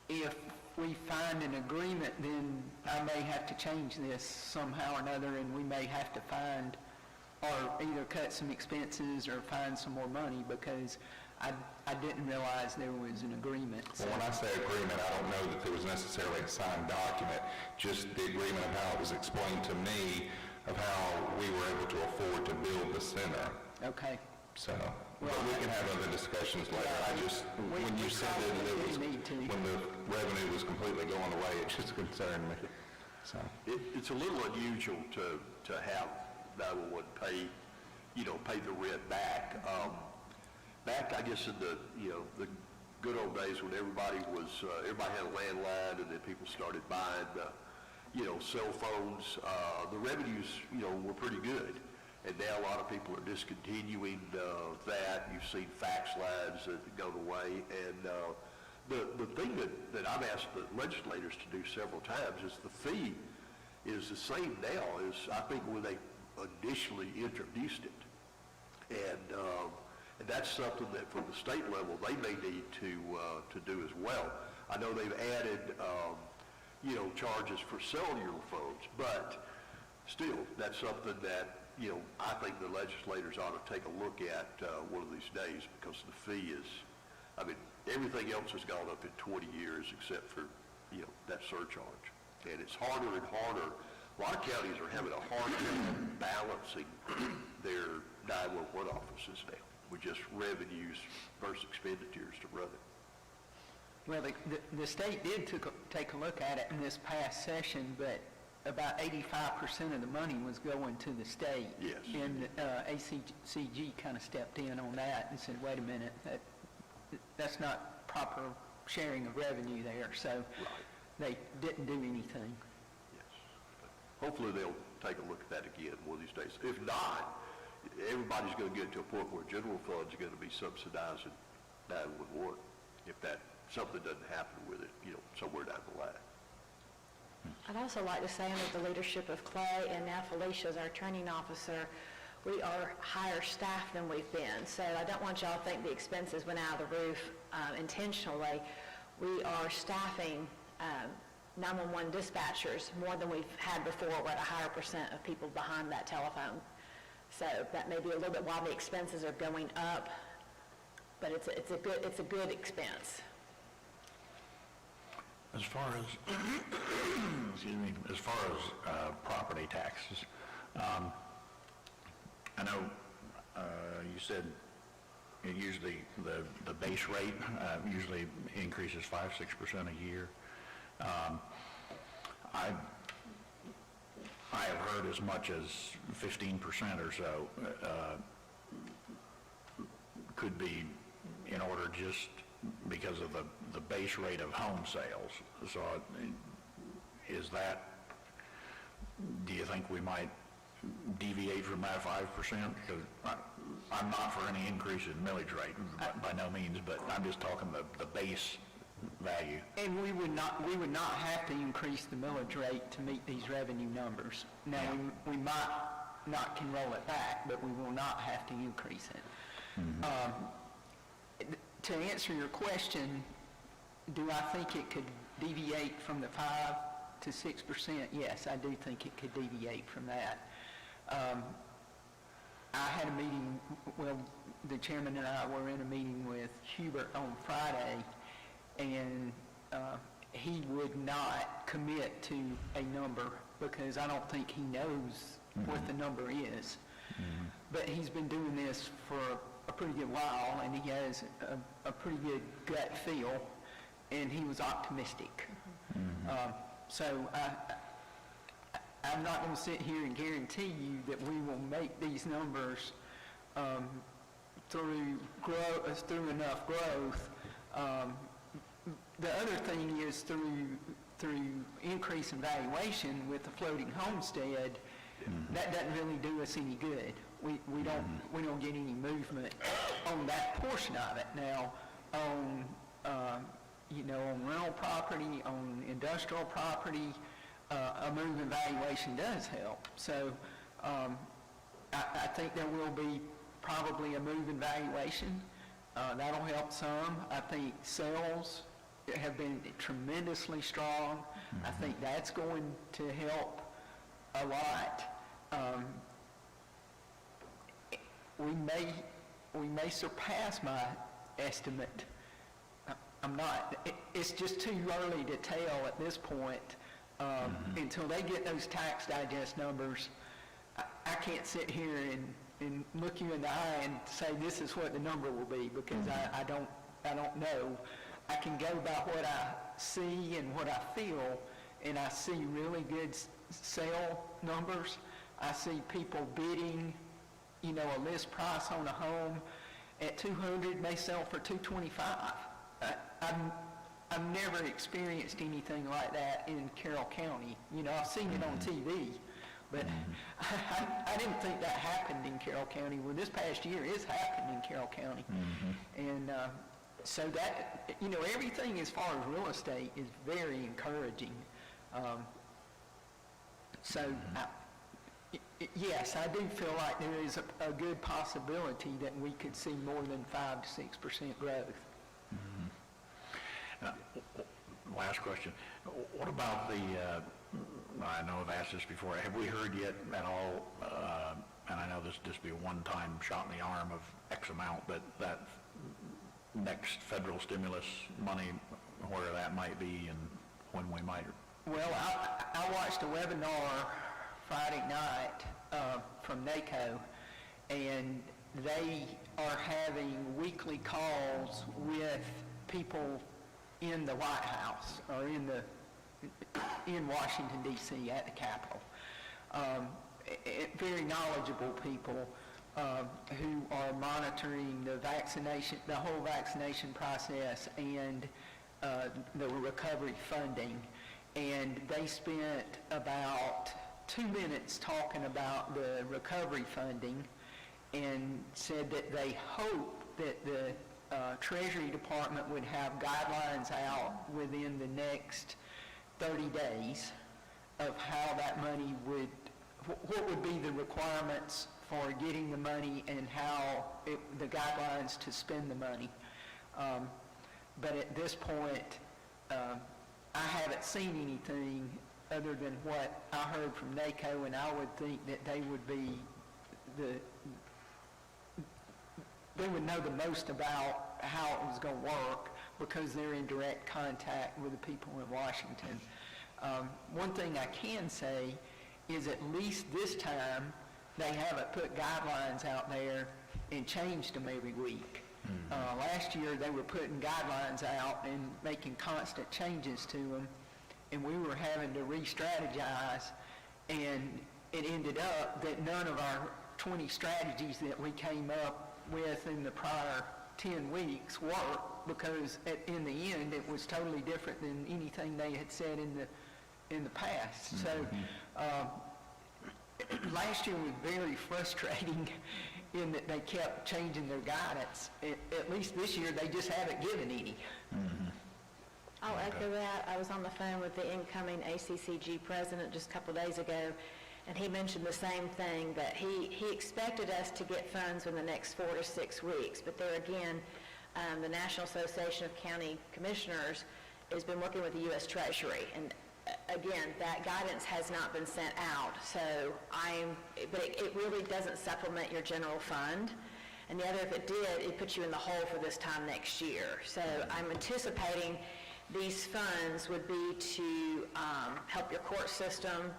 if we find an agreement, then I may have to change this somehow or another, and we may have to find, or either cut some expenses or find some more money, because I didn't realize there was an agreement. So. Well, when I say agreement, I don't know that there was necessarily a signed document, just the agreement of how it was explained to me of how we were able to afford to build the center. Okay. So, but we can have other discussions later. I just, when you said that it was, when the revenue was completely going away, it just concerned me. So. It's a little unusual to have 911 pay the rent back. Back, I guess, in the good old days when everybody had a landline, and then people started buying cell phones, the revenues were pretty good. And now a lot of people are discontinuing that. You've seen fax lines that go away. And the thing that I've asked the legislators to do several times is the fee is the same now as I think when they initially introduced it. And that's something that from the state level they may need to do as well. I know they've added charges for cellular phones, but still that's something that I think the legislators ought to take a look at one of these days, because the fee is, everything else has gone up in 20 years except for that surcharge, and it's harder and harder. A lot of counties are having a hard time balancing their 911 offices now with just revenues versus expenditures to run it. Well, the state did take a look at it in this past session, but about 85% of the money was going to the state. Yes. And ACCG kind of stepped in on that and said, wait a minute, that's not proper sharing of revenue there. So they didn't do anything. Yes. Hopefully they'll take a look at that again one of these days. If not, everybody's going to get to a point where general funds are going to be subsidizing 911 if something doesn't happen with it, somewhere down the line. I'd also like to say, under the leadership of Clay and now Felicia as our training officer, we are higher staff than we've been. So I don't want y'all to think the expenses went out of the roof intentionally. We are staffing 911 dispatchers more than we've had before. We're at a higher percent of people behind that telephone. So that may be a little bit why the expenses are going up, but it's a good expense. As far as, as far as property taxes, I know you said it usually the base rate usually increases 5-6% a year. I have heard as much as 15% or so could be in order just because of the base rate of home sales. So is that, do you think we might deviate from that 5%? Because I'm not for any increase in millage rate, by no means, but I'm just talking the base value. And we would not have to increase the millage rate to meet these revenue numbers. Now, we might not can roll it back, but we will not have to increase it. Mm-hmm. to answer your question, do I think it could deviate from the 5 to 6%? Yes, I do think it could deviate from that. I had a meeting, well, the chairman and I were in a meeting with Hubert on Friday, and he would not commit to a number because I don't think he knows what the number is. But he's been doing this for a pretty good while, and he has a pretty good gut feel, and he was optimistic. So I'm not going to sit here and guarantee you that we will make these numbers through enough growth. The other thing is through increase in valuation with the floating homestead, that doesn't really do us any good. We don't get any movement on that portion of it. Now, on on rental property, on industrial property, a move in valuation does help. So I think there will be probably a move in valuation. That'll help some. I think sales have been tremendously strong. I think that's going to help a lot. We may surpass my estimate. I'm not, it's just too early to tell at this point. Until they get those tax digest numbers, I can't sit here and look you in the eye and say this is what the number will be, because I don't know. I can go by what I see and what I feel, and I see really good sale numbers. I see people bidding, a list price on a home at $200, they sell for $225. I've never experienced anything like that in Carroll County. I've seen it on TV, but I didn't think that happened in Carroll County. Well, this past year it's happened in Carroll County. And so that, everything as far as real estate is very encouraging. Yes, I do feel like there is a good possibility that we could see more than 5 to 6% growth. Last question. What about the, I know I've asked this before, have we heard yet at all, and I know this will just be a one-time shot in the arm of X amount, but that next federal stimulus money, where that might be and when we might? Well, I watched a webinar Friday night from NACO, and they are having weekly calls with people in the White House or in Washington, D.C. at the Capitol. Very knowledgeable people who are monitoring the whole vaccination process and the recovery funding. And they spent about 2 minutes talking about the recovery funding and said that they hope that the Treasury Department would have guidelines out within the next 30 days of how that money what would be the requirements for getting the money and how the guidelines to spend the money. But at this point, I haven't seen anything other than what I heard from NACO, and I would think that they would know the most about how it was going to work because they're in direct contact with the people in Washington. One thing I can say is at least this time they haven't put guidelines out there and changed them every week. Last year they were putting guidelines out and making constant changes to them, and we were having to re-strategize, and it ended up that none of our 20 strategies that we came up with in the prior 10 weeks worked because in the end it was totally different than anything they had said in the past. So last year was very frustrating in that they kept changing their guidance. At least this year they just haven't given any. I'll echo that. I was on the phone with the incoming ACCG president just a couple of days ago, and he mentioned the same thing, that he expected us to get funds in the next 4 to 6 weeks. But there again, the National Association of County Commissioners has been working with the U.S. Treasury, and again, that guidance has not been sent out, but it really doesn't supplement your general fund. And the other, if it did, it puts you in the hole for this time next year. So I'm anticipating these funds would be to help your court system,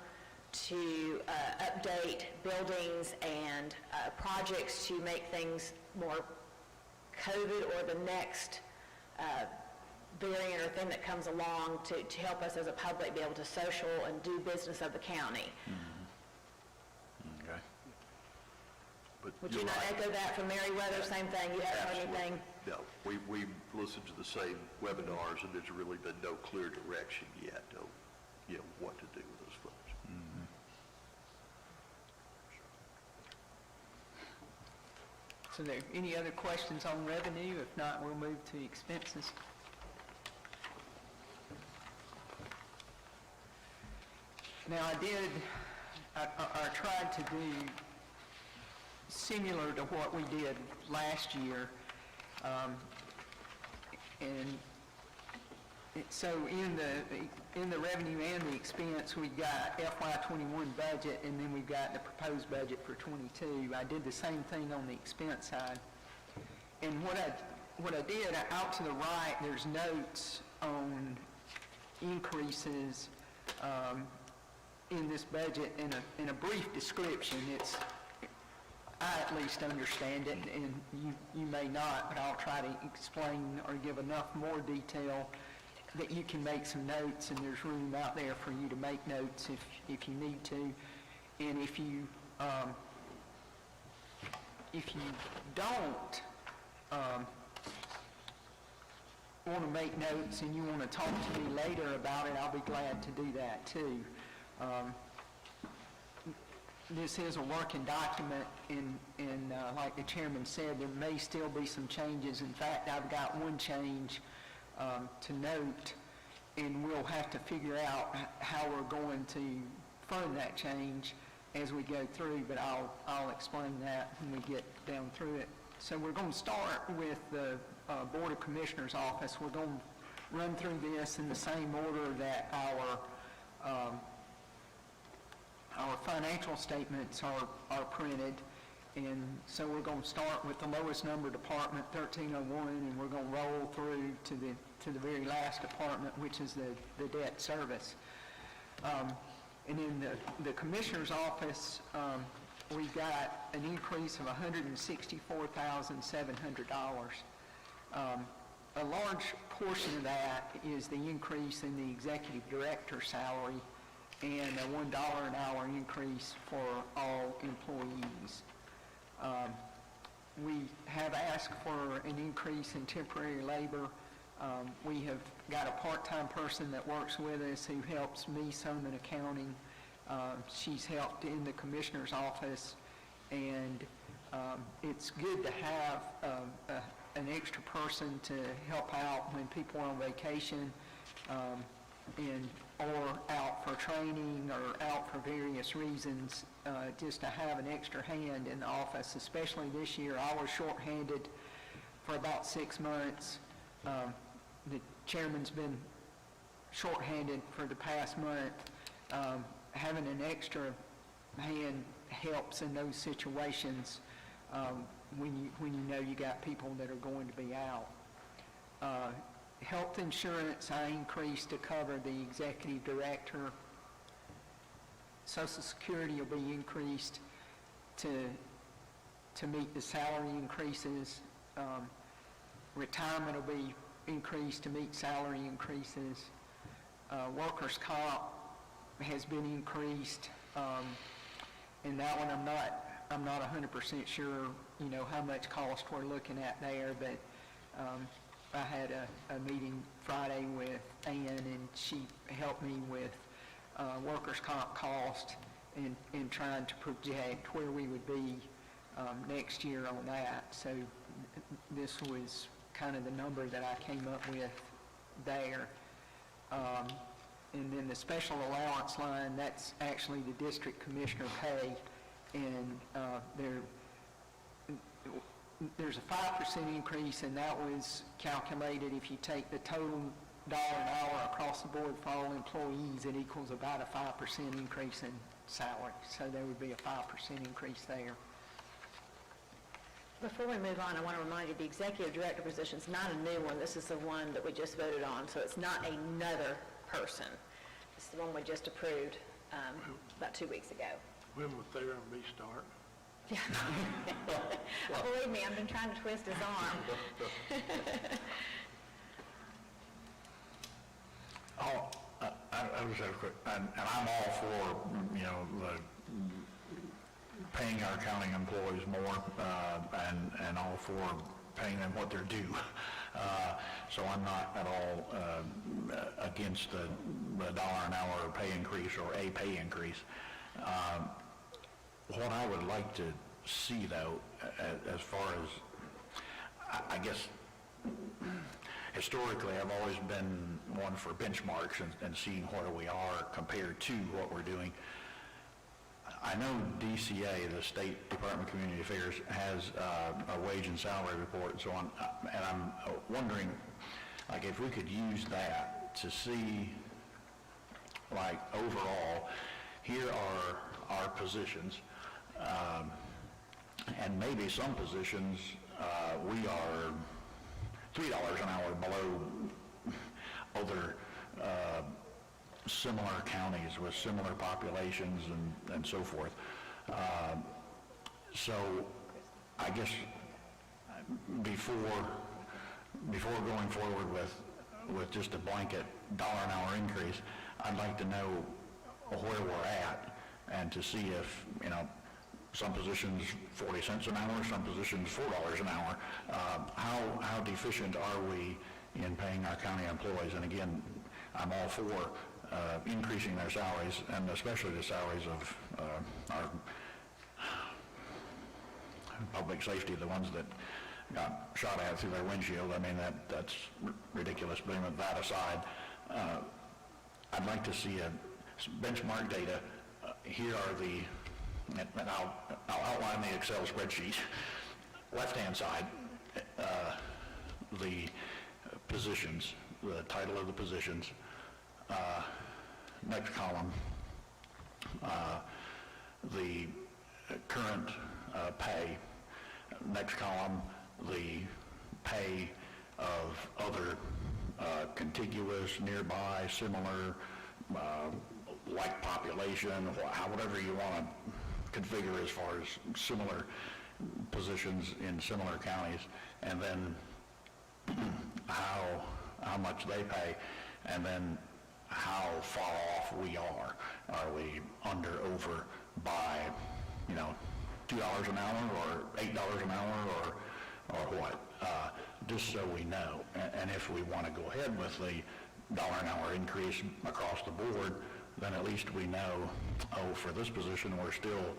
to update buildings and projects to make things more COVID or the next variant or thing that comes along to help us as a public be able to social and do business of the county. Okay. But Would you're you not right. echo that from Meriwether? Same thing, you haven't heard Absolutely. anything? No, we've listened to the same webinars, and there's really been no clear direction yet of, what to do with those funds. So there, any other questions on revenue? If not, we'll move to expenses. Now, I tried to do similar to what we did last year. So in the revenue and the expense, we got FY21 budget, and then we've got the proposed budget for 22. I did the same thing on the expense side. And what I did, out to the right, there's notes on increases in this budget in a brief description. I at least understand it, and you may not, but I'll try to explain or give enough more detail that you can make some notes, and there's room out there for you to make notes if you need to. And if you don't want to make notes and you want to talk to me later about it, I'll be glad to do that too. This is a working document, and like the chairman said, there may still be some changes. In fact, I've got one change to note, and we'll have to figure out how we're going to fund that change as we go through, but I'll explain that when we get down through it. So we're going to start with the Board of Commissioners office. We're going to run through this in the same order that our financial statements are printed. And so we're going to start with the lowest number department, 1301, and we're going to roll through to the very last department, which is the debt service. And in the Commissioner's office, we got an increase of $164,700. A large portion of that is the increase in the executive director salary and a $1 an hour increase for all employees. We have asked for an increase in temporary labor. We have got a part-time person that works with us who helps me some in accounting. She's helped in the Commissioner's office, and it's good to have an extra person to help out when people are on vacation or out for training or out for various reasons, just to have an extra hand in the office. Especially this year, I was shorthanded for about 6 months. The chairman's been shorthanded for the past month. Having an extra hand helps in those situations when you know you got people that are going to be out. Health insurance I increased to cover the executive director. Social Security will be increased to meet the salary increases. Retirement will be increased to meet salary increases. Workers' comp has been increased, and that one I'm not 100% sure, how much cost we're looking at there, but I had a meeting Friday with Ann, and she helped me with workers' comp cost and trying to project where we would be next year on that. So this was kind of the number that I came up with there. And then the special allowance line, that's actually the district commissioner pay, and there's a 5% increase, and that was calculated if you take the total dollar an hour across the board for all employees, it equals about a 5% increase in salary. So there would be a 5% increase there. Before we move on, I want to remind you, the executive director position is not a new one. This is the one that we just voted on, so it's not another person. It's the one we just approved about 2 weeks ago. When will Theron be starting? Believe me, I've been trying to twist his arm. I was have a quick, and I'm all for, paying our county employees more, and all for paying them what they're due. So I'm not at all against the dollar an hour pay increase or a pay increase. What I would like to see, though, as far as, I guess, historically, I've always been one for benchmarks and seeing where we are compared to what we're doing. I know DCA, the State Department of Community Affairs, has a wage and salary report and so on, and I'm wondering, like, if we could use that to see, like, overall, here are our positions, and maybe some positions we are $3 an hour below other similar counties with similar populations and so forth. So I guess before going forward with just a blanket dollar an hour increase, I'd like to know where we're at and to see if, some positions 40 cents an hour, some positions $4 an hour. How deficient are we in paying our county employees? And again, I'm all for increasing their salaries, and especially the salaries of our public safety, the ones that got shot at through their windshield. I mean, that's ridiculous. But even that aside, I'd like to see a benchmark data. Here are the, and I'll outline the Excel spreadsheet. Left-hand side, the positions, the title of the positions. Next column, the current pay. Next column, the pay of other contiguous, nearby, similar, like population, whatever you want to configure as far as similar positions in similar counties, and then how much they pay, and then how far off we are. Are we under, over by, $2 an hour or $8 an hour or what? Just so we know. And if we want to go ahead with the dollar an hour increase across the board, then at least we know, for this position we're still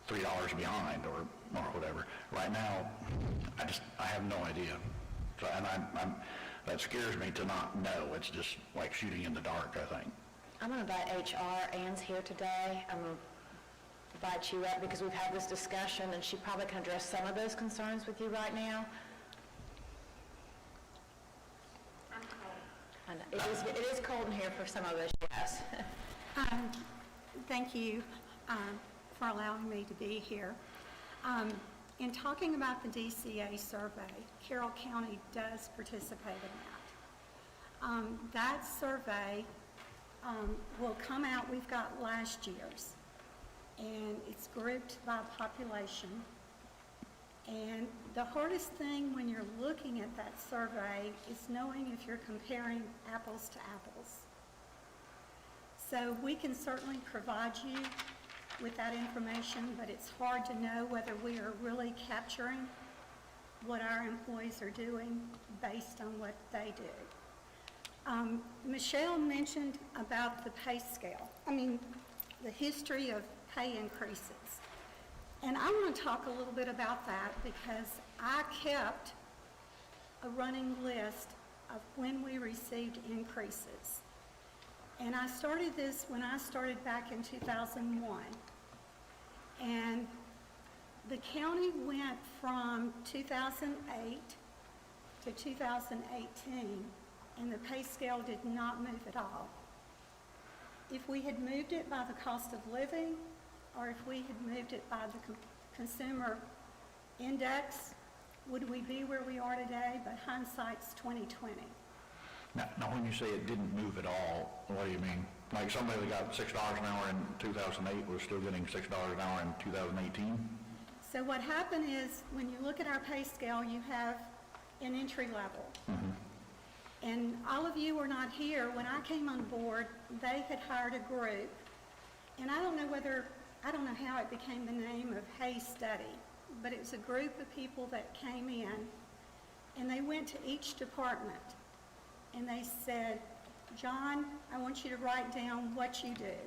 $3 behind or whatever. Right now, I have no idea. So, and that scares me to not know. It's just like shooting in the dark, I think. I'm going to invite HR. Ann's here today. I'm going to invite you up because we've had this discussion, and she probably can address some of those concerns with you right now. I'm cold. I know. It is cold in here for some of us, yes. Thank you for allowing me to be here. In talking about the DCA survey, Carroll County does participate in that. That survey will come out, we've got last year's, and it's grouped by population. And the hardest thing when you're looking at that survey is knowing if you're comparing apples to apples. So we can certainly provide you with that information, but it's hard to know whether we are really capturing what our employees are doing based on what they do. Michelle mentioned about the pay scale. The history of pay increases. And I want to talk a little bit about that because I kept a running list of when we received increases. And I started this when I started back in 2001. And The county went from 2008 to 2018, and the pay scale did not move at all. If we had moved it by the cost of living, or if we had moved it by the consumer index, would we be where we are today? But hindsight's 2020. Now, when you say it didn't move at all, what do you mean? Like somebody that got $6 an hour in 2008 was still getting $6 an hour in 2018? So what happened is, when you look at our pay scale, you have an entry level. And all of you were not here. When I came on board, they had hired a group, and I don't know how it became the name of Hayes Study, but it was a group of people that came in, and they went to each department, and they said, John, I want you to write down what you do.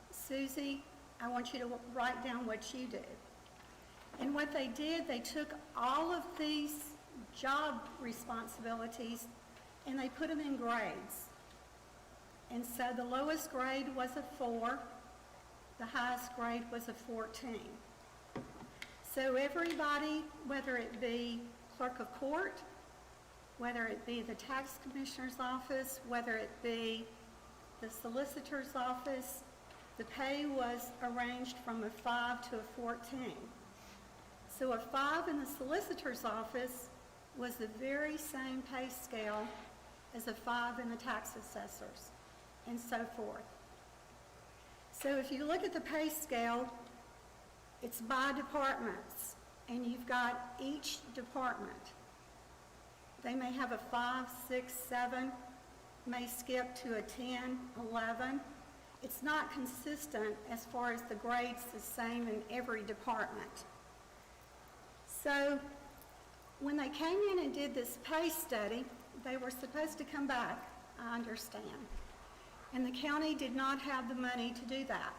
Susie, I want you to write down what you do. And what they did, they took all of these job responsibilities and they put them in grades. And so the lowest grade was a 4, the highest grade was a 14. So everybody, whether it be clerk of court, whether it be the tax commissioner's office, whether it be the solicitor's office, the pay was arranged from a 5 to a 14. So a 5 in the solicitor's office was the very same pay scale as a 5 in the tax assessors, and so forth. So if you look at the pay scale, it's by departments, and you've got each department. They may have a 5, 6, 7, may skip to a 10, 11. It's not consistent as far as the grade's the same in every department. So when they came in and did this pay study, they were supposed to come back, I understand. And the county did not have the money to do that.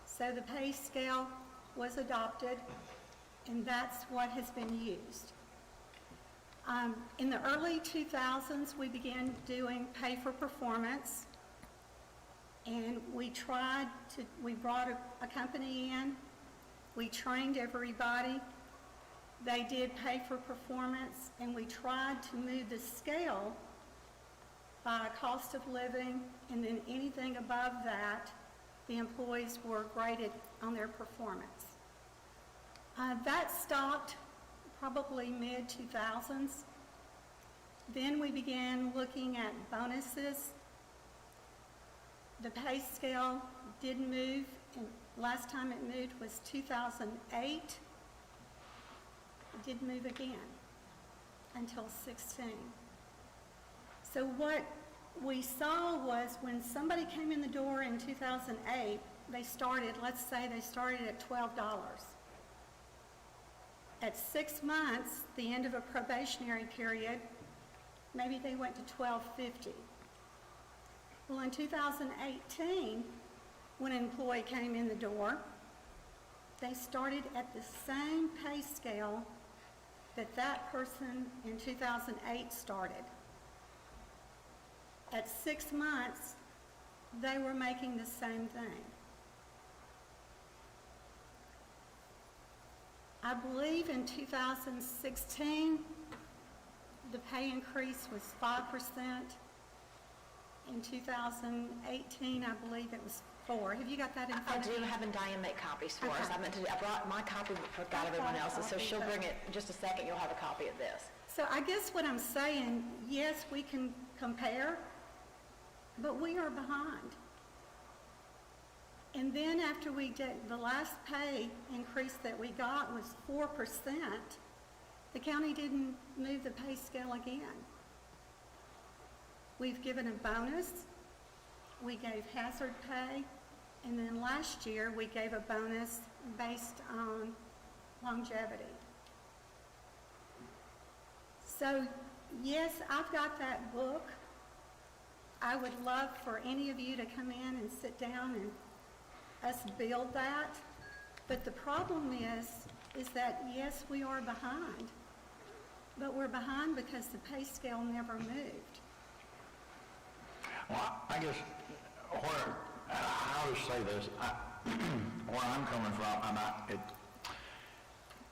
So the pay scale was adopted, and that's what has been used. In the early 2000s, we began doing pay for performance, and we brought a company in, we trained everybody, they did pay for performance, and we tried to move the scale by cost of living, and then anything above that, the employees were graded on their performance. That stopped probably mid-2000s. Then we began looking at bonuses. The pay scale did move, and last time it moved was 2008. It did move again until 16. So what we saw was when somebody came in the door in 2008, let's say they started at $12. At 6 months, the end of a probationary period, maybe they went to $12.50. Well, in 2018, when an employee came in the door, they started at the same pay scale that person in 2008 started. At 6 months, they were making the same thing. I believe in 2016, the pay increase was 5%. In 2018, I believe it was 4. Have you got that in I front of do you? have Diane make copies for us. Okay. I brought my copy, but forgot everyone else's, so she'll bring it in just a second. You'll have a copy of this. So I guess what I'm saying, yes, we can compare, but we are behind. And then after we did, the last pay increase that we got was 4%, the county didn't move the pay scale again. We've given a bonus, we gave hazard pay, and then last year we gave a bonus based on longevity. So yes, I've got that book. I would love for any of you to come in and sit down and us build that. But the problem is that yes, we are behind, but we're behind because the pay scale never moved. Well, I guess how to say this, where I'm coming from,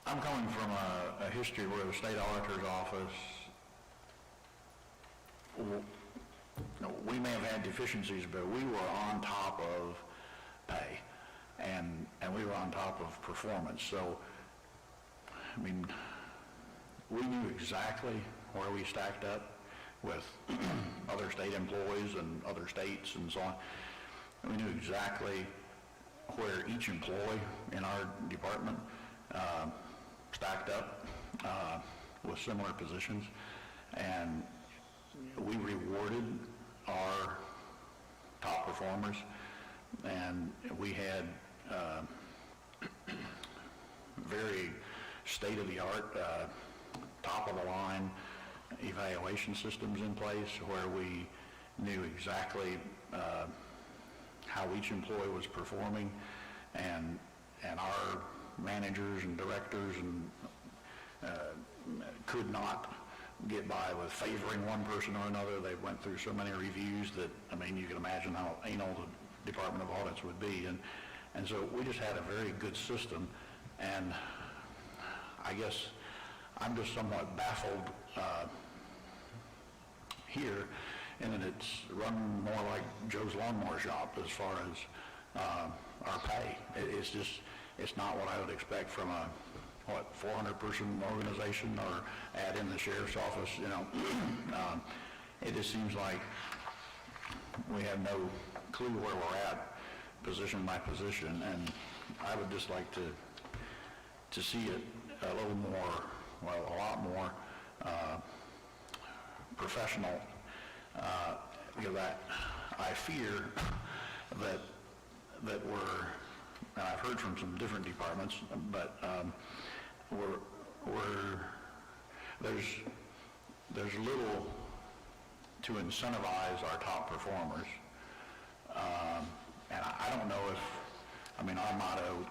I'm coming from a history where the state auditor's office, we may have had deficiencies, but we were on top of pay, and we were on top of performance. So, I mean, we knew exactly where we stacked up with other state employees and other states and so on. And we knew exactly where each employee in our department stacked up with similar positions, and we rewarded our top performers, and we had very state-of-the-art, top-of-the-line evaluation systems in place where we knew exactly how each employee was performing, and our managers and directors and could not get by with favoring one person or another. They went through so many reviews that, I mean, you can imagine how anal the Department of Audits would be. And so we just had a very good system, and I guess I'm just somewhat baffled here, in that it's run more like Joe's Lawnmower Shop as far as our pay. It's just, it's not what I would expect from a, 400-person organization, or add in the sheriff's office, you know. It just seems like we have no clue where we're at, position by position, and I would just like to see it a little more, well, a lot more professional, because I fear that we're, and I've heard from some different departments, but there's little to incentivize our top performers, and I don't know if, I mean, our motto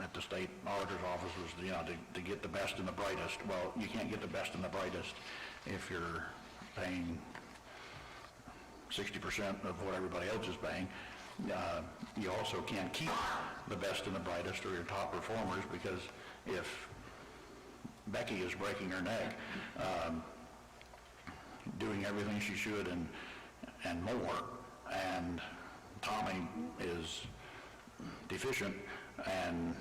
at the state auditor's office was, you know, to get the best and the brightest. Well, you can't get the best and the brightest if you're paying 60% of what everybody else is paying. You also can't keep the best and the brightest or your top performers, because if Becky is breaking her neck, doing everything she should and more, and Tommy is deficient and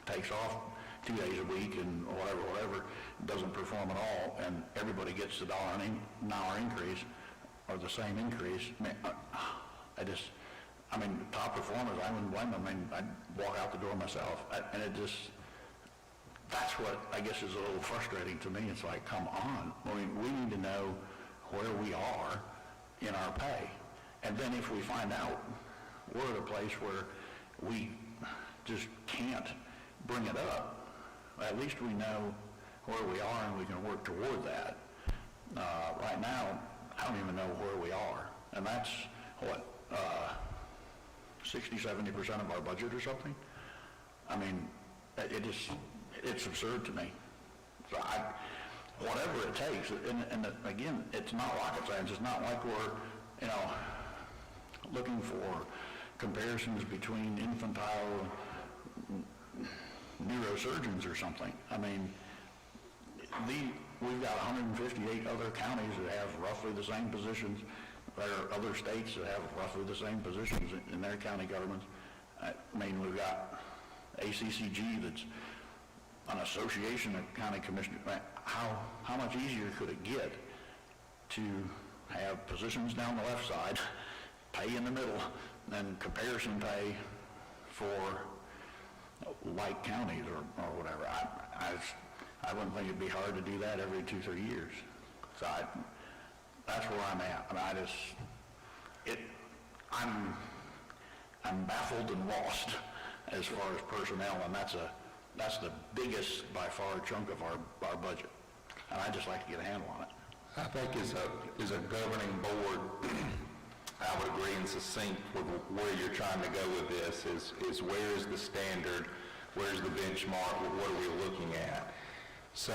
takes off 2 days a week and whatever, doesn't perform at all, and everybody gets the $1 an hour increase or the same increase, I mean, top performers, I wouldn't blame them. I mean, I'd walk out the door myself, and it just, that's what I guess is a little frustrating to me. It's like, come on. I mean, we need to know where we are in our pay. And then if we find out we're at a place where we just can't bring it up, at least we know where we are and we can work toward that. Right now, I don't even know where we are. And that's, 60-70% of our budget or something? I mean, it's absurd to me. So whatever it takes, and again, it's not rocket science. It's not like we're, you know, looking for comparisons between infantile neurosurgeons or something. I mean, we've got 158 other counties that have roughly the same positions. There are other states that have roughly the same positions in their county governments. I mean, we've got ACCG, that's an association of county commissioners. How much easier could it get to have positions down the left side, pay in the middle, and comparison pay for like counties or whatever? I wouldn't think it'd be hard to do that every 2-3 years. So that's where I'm at. I mean, I'm baffled and lost as far as personnel, and that's the biggest by far chunk of our budget. And I'd just like to get a handle on it. I think as a governing board, I would agree and succinct with where you're trying to go with this is where is the standard, where's the benchmark, what are we looking at? So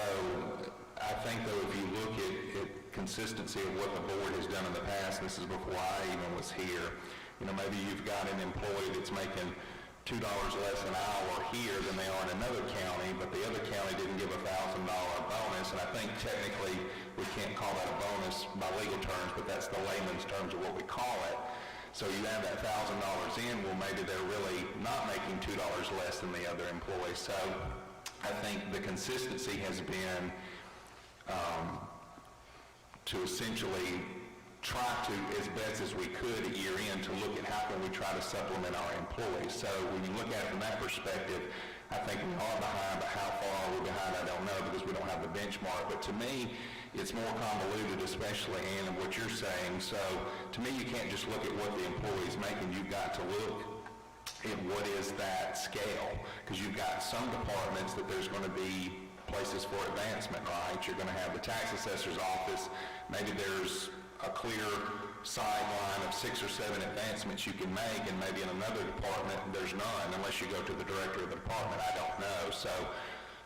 I think, though, if you look at consistency of what the board has done in the past, this is before I even was here, you know, maybe you've got an employee that's making $2 less an hour here than they are in another county, but the other county didn't give a $1,000 bonus, and I think technically we can't call that a bonus by legal terms, but that's the layman's terms of what we call it. So you add that $1,000 in, well, maybe they're really not making $2 less than the other employees. So I think the consistency has been to essentially try to, as best as we could at year end, to look at how can we try to supplement our employees. So when you look at it from that perspective, I think we are behind, but how far are we behind, I don't know, because we don't have the benchmark. But to me, it's more convoluted, especially in what you're saying. So to me, you can't just look at what the employee's making. You've got to look at what is that scale, because you've got some departments that there's going to be places for advancement, right? You're going to have the tax assessor's office. Maybe there's a clear sideline of 6 or 7 advancements you can make, and maybe in another department there's none, unless you go to the director of the department. I don't know. So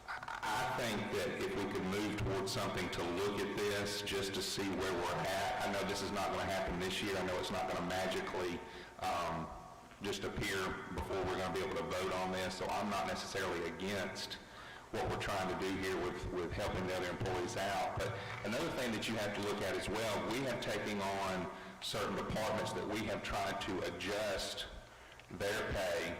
I think that if we could move towards something to look at this just to see where we're at. I know this is not going to happen this year. I know it's not going to magically just appear before we're going to be able to vote on this. So I'm not necessarily against what we're trying to do here with helping the other employees out. But another thing that you have to look at as well, we have taken on certain departments that we have tried to adjust their pay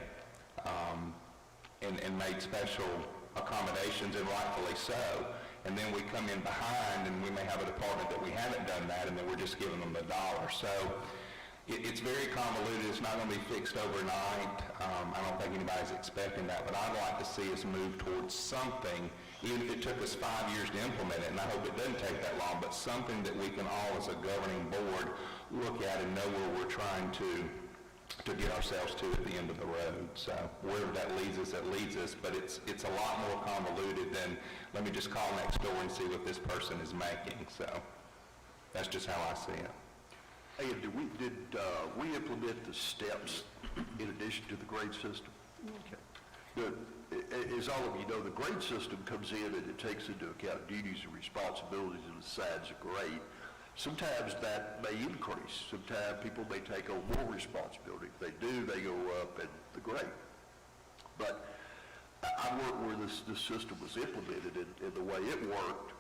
and made special accommodations, and rightfully so. And then we come in behind, and we may have a department that we haven't done that, and then we're just giving them $1. So it's very convoluted. It's not going to be fixed overnight. I don't think anybody's expecting that, but I'd like to see us move towards something, even if it took us 5 years to implement it, and I hope it doesn't take that long, but something that we can all as a governing board look at and know where we're trying to get ourselves to at the end of the road. So wherever that leads us, but it's a lot more convoluted than let me just call next door and see what this person is making. So that's just how I see it. Hey, did we implement the steps in addition to the grade system? Okay. Good. As all of you know, the grade system comes in and it takes into account duties and responsibilities and assigns a grade. Sometimes that may increase. Sometimes people may take on more responsibility. If they do, they go up in the grade. But I worked where this system was implemented, and the way it worked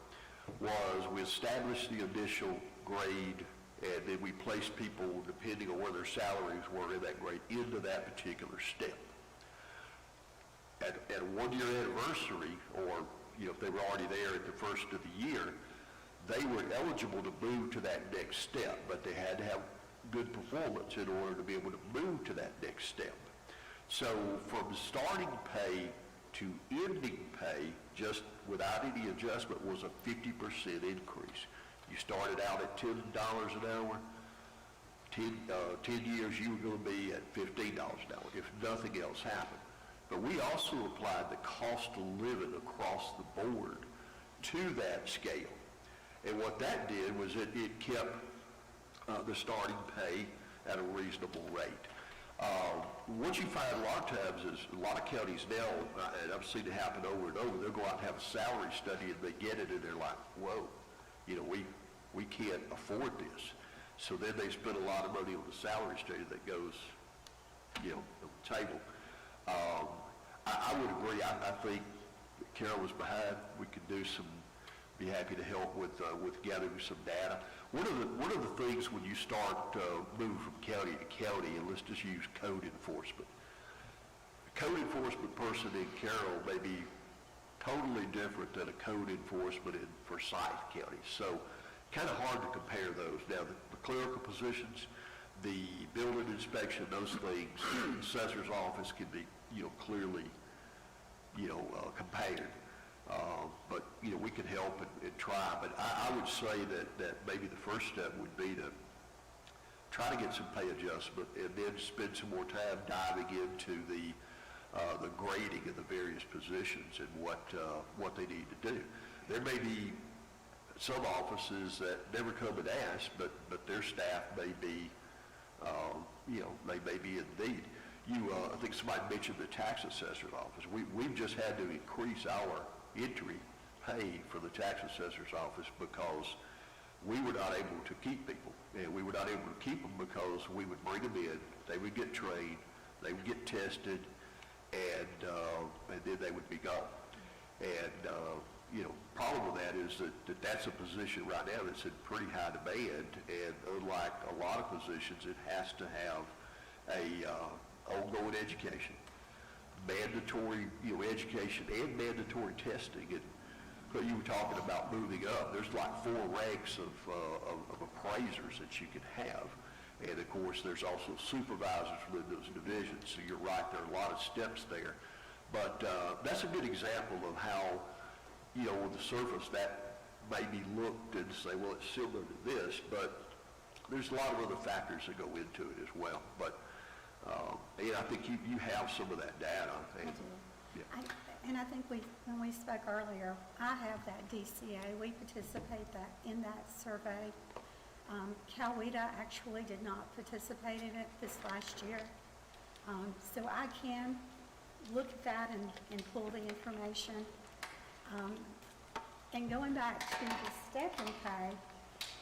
was we established the initial grade, and then we placed people, depending on where their salaries were in that grade, into that particular step. At a one-year anniversary, or if they were already there at the first of the year, they were eligible to move to that next step, but they had to have good performance in order to be able to move to that next step. So from starting pay to ending pay, just without any adjustment, was a 50% increase. You started out at $10 an hour. 10 years, you were going to be at $15 an hour if nothing else happened. But we also applied the cost of living across the board to that scale. And what that did was it kept the starting pay at a reasonable rate. What you find a lot of times is a lot of counties now, and I've seen it happen over and over, they'll go out and have a salary study and they get it and they're like, whoa, we can't afford this. So then they spend a lot of money on the salary study that goes, on the table. I would agree. I think Carroll was behind. We could be happy to help with gathering some data. One of the things when you start moving from county to county, and let's just use code enforcement. A code enforcement person in Carroll may be totally different than a code enforcement in Forsyth County. So kind of hard to compare those. Now, the clerical positions, the building inspection, those things, the assessor's office can be, clearly, compared. But, we can help and try. But I would say that maybe the first step would be to try to get some pay adjustment and then spend some more time diving into the grading of the various positions and what they need to do. There may be some offices that never come and ask, but their staff may be, they may be in need. I think somebody mentioned the tax assessor's office. We've just had to increase our entry pay for the tax assessor's office because we were not able to keep people. And we were not able to keep them because we would bring them in, they would get trained, they would get tested, and then they would be gone. And, problem with that is that that's a position right now that's in pretty high demand, and unlike a lot of positions, it has to have a ongoing education, mandatory, education and mandatory testing. And but you were talking about moving up. There's like 4 ranks of appraisers that you can have. And of course, there's also supervisors within those divisions. So you're right, there are a lot of steps there. But that's a good example of how, with the surface that may be looked and say, well, it's similar to this, but there's a lot of other factors that go into it as well. But I think you have some of that data. And, yeah. And I think when we spoke earlier, I have that DCA. We participate in that survey. Coweta actually did not participate in it this last year. So I can look at that and pull the information. And going back to the step and pay,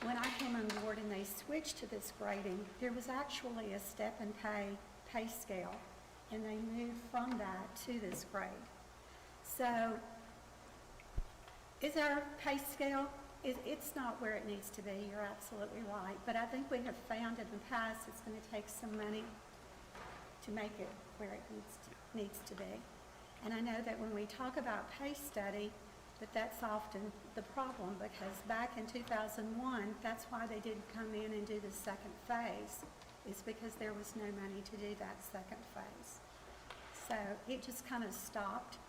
when I came on board and they switched to this grading, there was actually a step and pay scale, and they moved from that to this grade. So is our pay scale, it's not where it needs to be, you're absolutely right, but I think we have found in the past it's going to take some money to make it where it needs to be. And I know that when we talk about pay study, that's often the problem, because back in 2001, that's why they didn't come in and do the second phase, is because there was no money to do that second phase. So it just kind of stopped.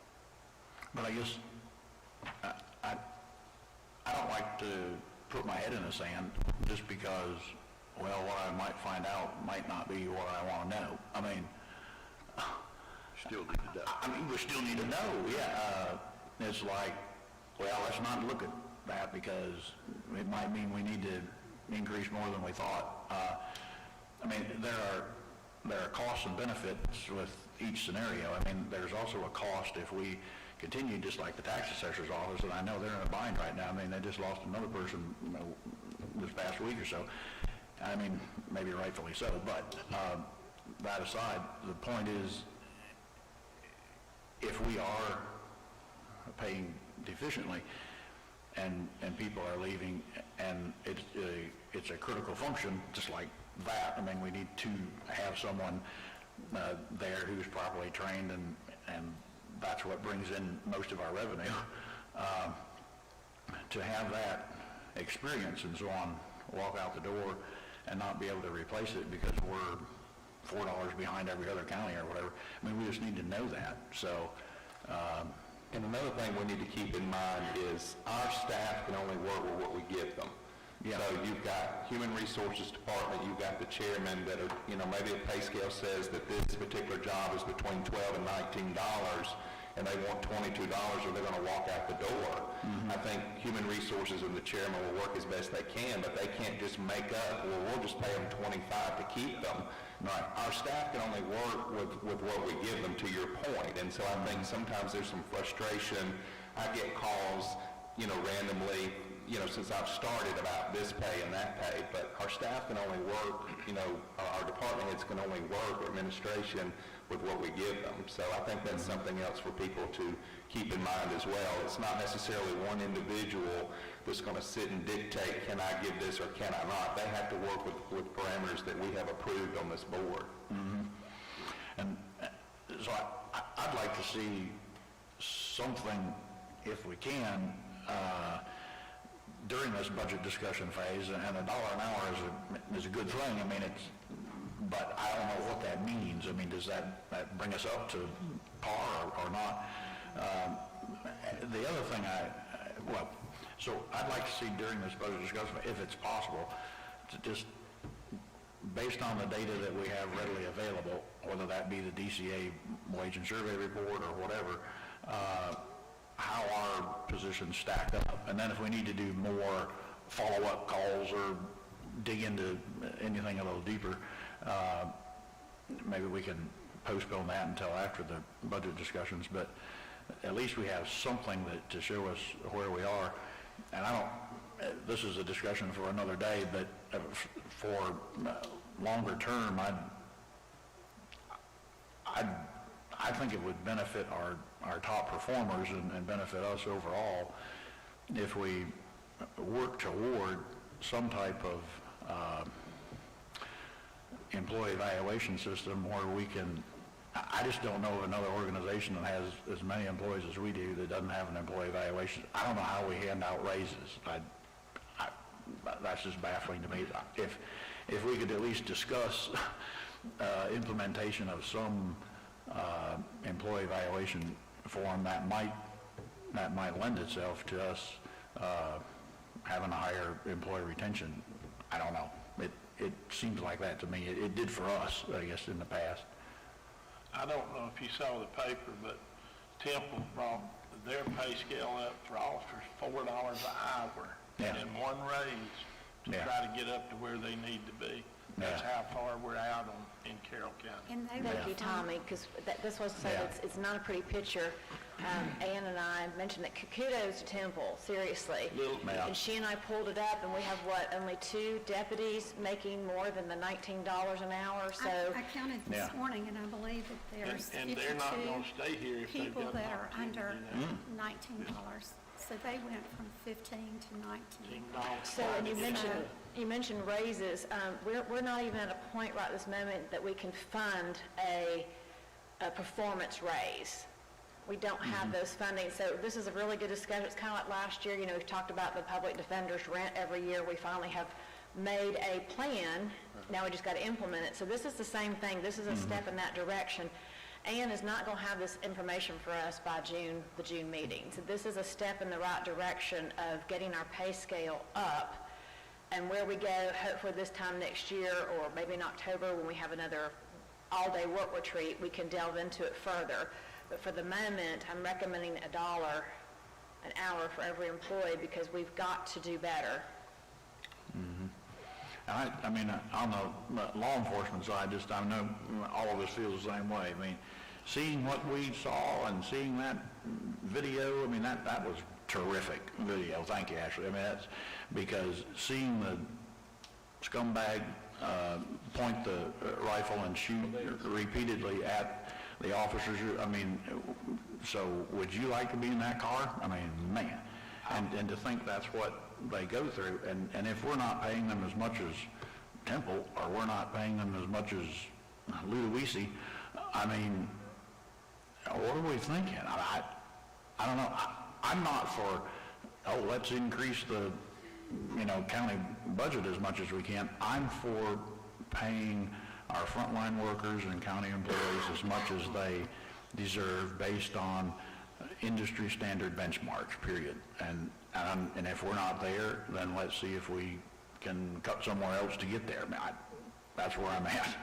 But I guess I don't like to put my head in the sand just because, well, what I might find out might not be what I want to know. I mean, Still need to know. We still need to know, yeah. It's like, well, let's not look at that because it might mean we need to increase more than we thought. There are costs and benefits with each scenario. There's also a cost if we continue just like the tax assessor's office, and I know they're in a bind right now. They just lost another person this past week or so. Maybe rightfully so, but that aside, the point is, if we are paying deficiently and people are leaving and it's a critical function, just like that, we need to have someone there who's properly trained, and that's what brings in most of our revenue. To have that experience and so on, walk out the door and not be able to replace it because we're $4 behind every other county or whatever. We just need to know that. So, and another thing we need to keep in mind is our staff can only work with what we give them. Yeah. So you've got Human Resources Department, you've got the chairman that are, maybe a pay scale says that this particular job is between $12 and $19, and they want $22, or they're going to walk out the door. Mm-hmm. I think Human Resources and the chairman will work as best they can, but they can't just make up, well, we'll just pay them $25 to keep them. Right. Our staff can only work with what we give them, to your point. And so I think sometimes there's some frustration. I get calls, randomly, since I've started about this pay and that pay, but our staff can only work, our department heads can only work, or administration, with what we give them. So I think that's something else for people to keep in mind as well. It's not necessarily one individual that's going to sit and dictate, can I give this or can I not? They have to work with parameters that we have approved on this board. Mm-hmm. And so I'd like to see something, if we can, during this budget discussion phase, and $1 an hour is a good thing. But I don't know what that means. Does that bring us up to par or not? The other thing so I'd like to see during this budget discussion, if it's possible, to just, based on the data that we have readily available, whether that be the DCA wage and survey report or whatever, how our positions stack up. And then if we need to do more follow-up calls or dig into anything a little deeper, maybe we can postpone that until after the budget discussions, but at least we have something to show us where we are. And this is a discussion for another day, but for longer term, I'd I think it would benefit our top performers and benefit us overall if we work toward some type of employee evaluation system where we can, I just don't know of another organization that has as many employees as we do that doesn't have an employee evaluation. I don't know how we hand out raises. That's just baffling to me. If we could at least discuss implementation of some employee evaluation form, that might lend itself to us having a higher employee retention. I don't know. It seems like that to me. It did for us, I guess, in the past. I don't know if you saw the paper, but Temple brought their pay scale up for officers $4 an hour. Yeah. And one raise to Yeah. try to get up to where they need to be. That's Yeah. how far we're out in Carroll County. And they Thank were you, Tommy, because this was to say Yeah. it's not a pretty picture. Ann and I mentioned that kudos to Temple, seriously. Yeah. And she and I pulled it up, and we have, only 2 deputies making more than the $19 an hour, so. I counted this Yeah. morning, and I believe that there's And they're not going to 52 stay here if they've people got an that are opportunity under to do that. $19. So they went from 15 to 19. So, and you mentioned raises. We're not even at a point right this moment that we can fund a performance raise. We don't have those funding, so this is a really good discussion. It's kind of like last year, we've talked about the public defender's rent every year. We finally have made a plan. Now we just got to implement it. So this is the same thing. This is a step in that direction. Ann is not going to have this information for us by the June meeting. So this is a step in the right direction of getting our pay scale up, and where we go, hopefully this time next year, or maybe in October when we have another all-day work retreat, we can delve into it further. But for the moment, I'm recommending $1 an hour for every employee because we've got to do better. I mean, on the law enforcement side, I know all of us feel the same way. I mean, seeing what we saw and seeing that video, I mean, that was terrific video. Thank you, Ashley. I mean, that's because seeing the scumbag point the rifle and shoot repeatedly at the officers, I mean, so would you like to be in that car? I mean, man. And to think that's what they go through, and if we're not paying them as much as Temple, or we're not paying them as much as Ludowici, I mean, what are we thinking? I don't know. I'm not for, let's increase the, county budget as much as we can. I'm for paying our frontline workers and county employees as much as they deserve based on industry standard benchmarks, period. And if we're not there, then let's see if we can cut somewhere else to get there. I mean, that's where I'm at.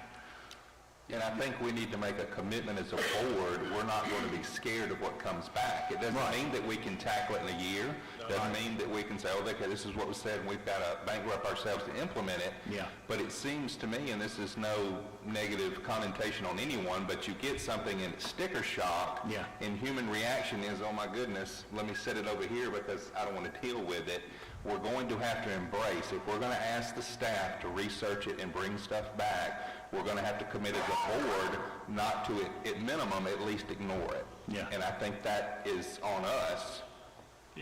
And I think we need to make a commitment as a board. We're not going to be scared of what comes back. It doesn't mean that we can tackle it in a year. Doesn't mean that we can say, okay, this is what was said, and we've got to bankrupt ourselves to implement it. Yeah. But it seems to me, and this is no negative connotation on anyone, but you get something and it's sticker shock, Yeah. and human reaction is, oh my goodness, let me set it over here because I don't want to deal with it. We're going to have to embrace, if we're going to ask the staff to research it and bring stuff back, we're going to have to commit as a board not to, at minimum, at least ignore it. Yeah. And I think that is on us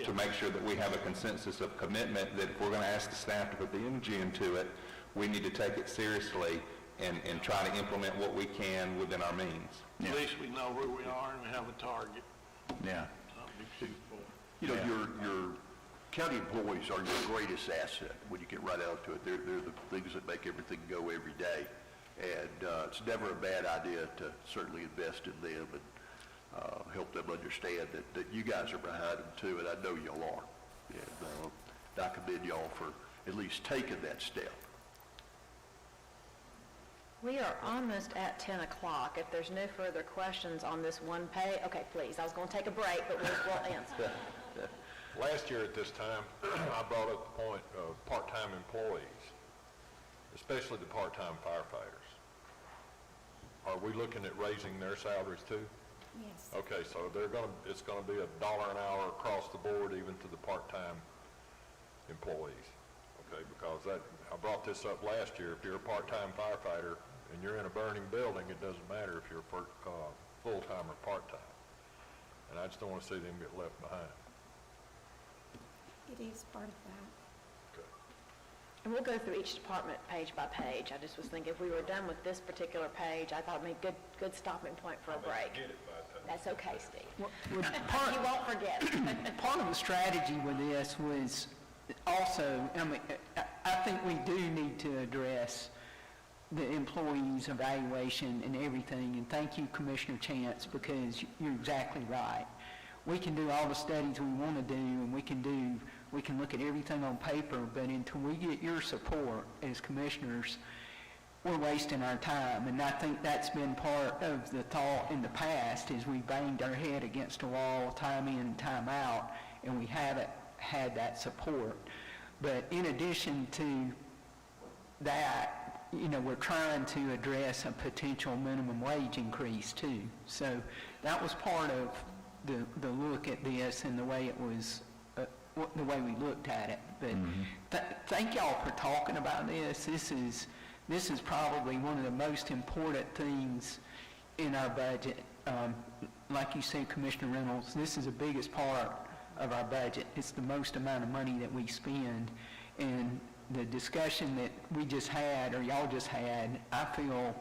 to make sure that we have a consensus of commitment that if we're going to ask the staff to put the energy into it, we need to take it seriously and try to implement what we can within our means. At least we know where we are and we have a target. Yeah. Something to shoot for. You know, your county employees are your greatest asset when you get right out to it. They're the things that make everything go every day. And it's never a bad idea to certainly invest in them and help them understand that you guys are behind them too, and I know y'all are. And I commend y'all for at least taking that step. We are almost at 10 o'clock. If there's no further questions on this one pay, okay, please, I was going to take a break, but we'll answer. Last year at this time, I brought up the point of part-time employees, especially the part-time firefighters. Are we looking at raising their salaries too? Yes. Okay, so it's gonna be $1 an hour across the board, even to the part-time employees. Okay, because I brought this up last year. If you're a part-time firefighter and you're in a burning building, it doesn't matter if you're full-time or part-time. And I just don't want to see them get left behind. It is part of that. Okay. And we'll go through each department page by page. I just was thinking if we were done with this particular page, I thought it'd be a good stopping point for a break. That's okay, Steve. You won't forget. Part of the strategy with this was also, I mean, I think we do need to address the employees' evaluation and everything, and thank you, Commissioner Chance, because you're exactly right. We can do all the studies we want to do, and we can look at everything on paper, but until we get your support as commissioners, we're wasting our time. And I think that's been part of the thought in the past, is we banged our head against a wall time in and time out, and we haven't had that support. But in addition to that, you know, we're trying to address a potential minimum wage increase too. So that was part of the look at this and the way it was, the way we looked at it. But thank y'all for talking about this. This is probably one of the most important things in our budget. Like you said, Commissioner Reynolds, this is the biggest part of our budget. It's the most amount of money that we spend. And the discussion that we just had, or y'all just had, I feel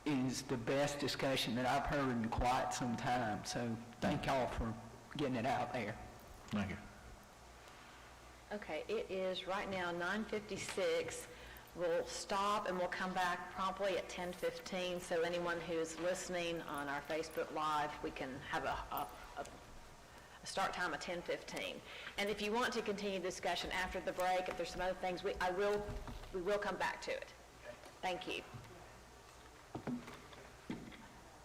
is the best discussion that I've heard in quite some time. So thank y'all for getting it out there. Thank you. Okay, it is right now 9:56. We'll stop and we'll come back promptly at 10:15. So anyone who's listening on our Facebook Live, we can have a start time of 10:15. And if you want to continue discussion after the break, if there's some other things, we will come back to it. Thank you.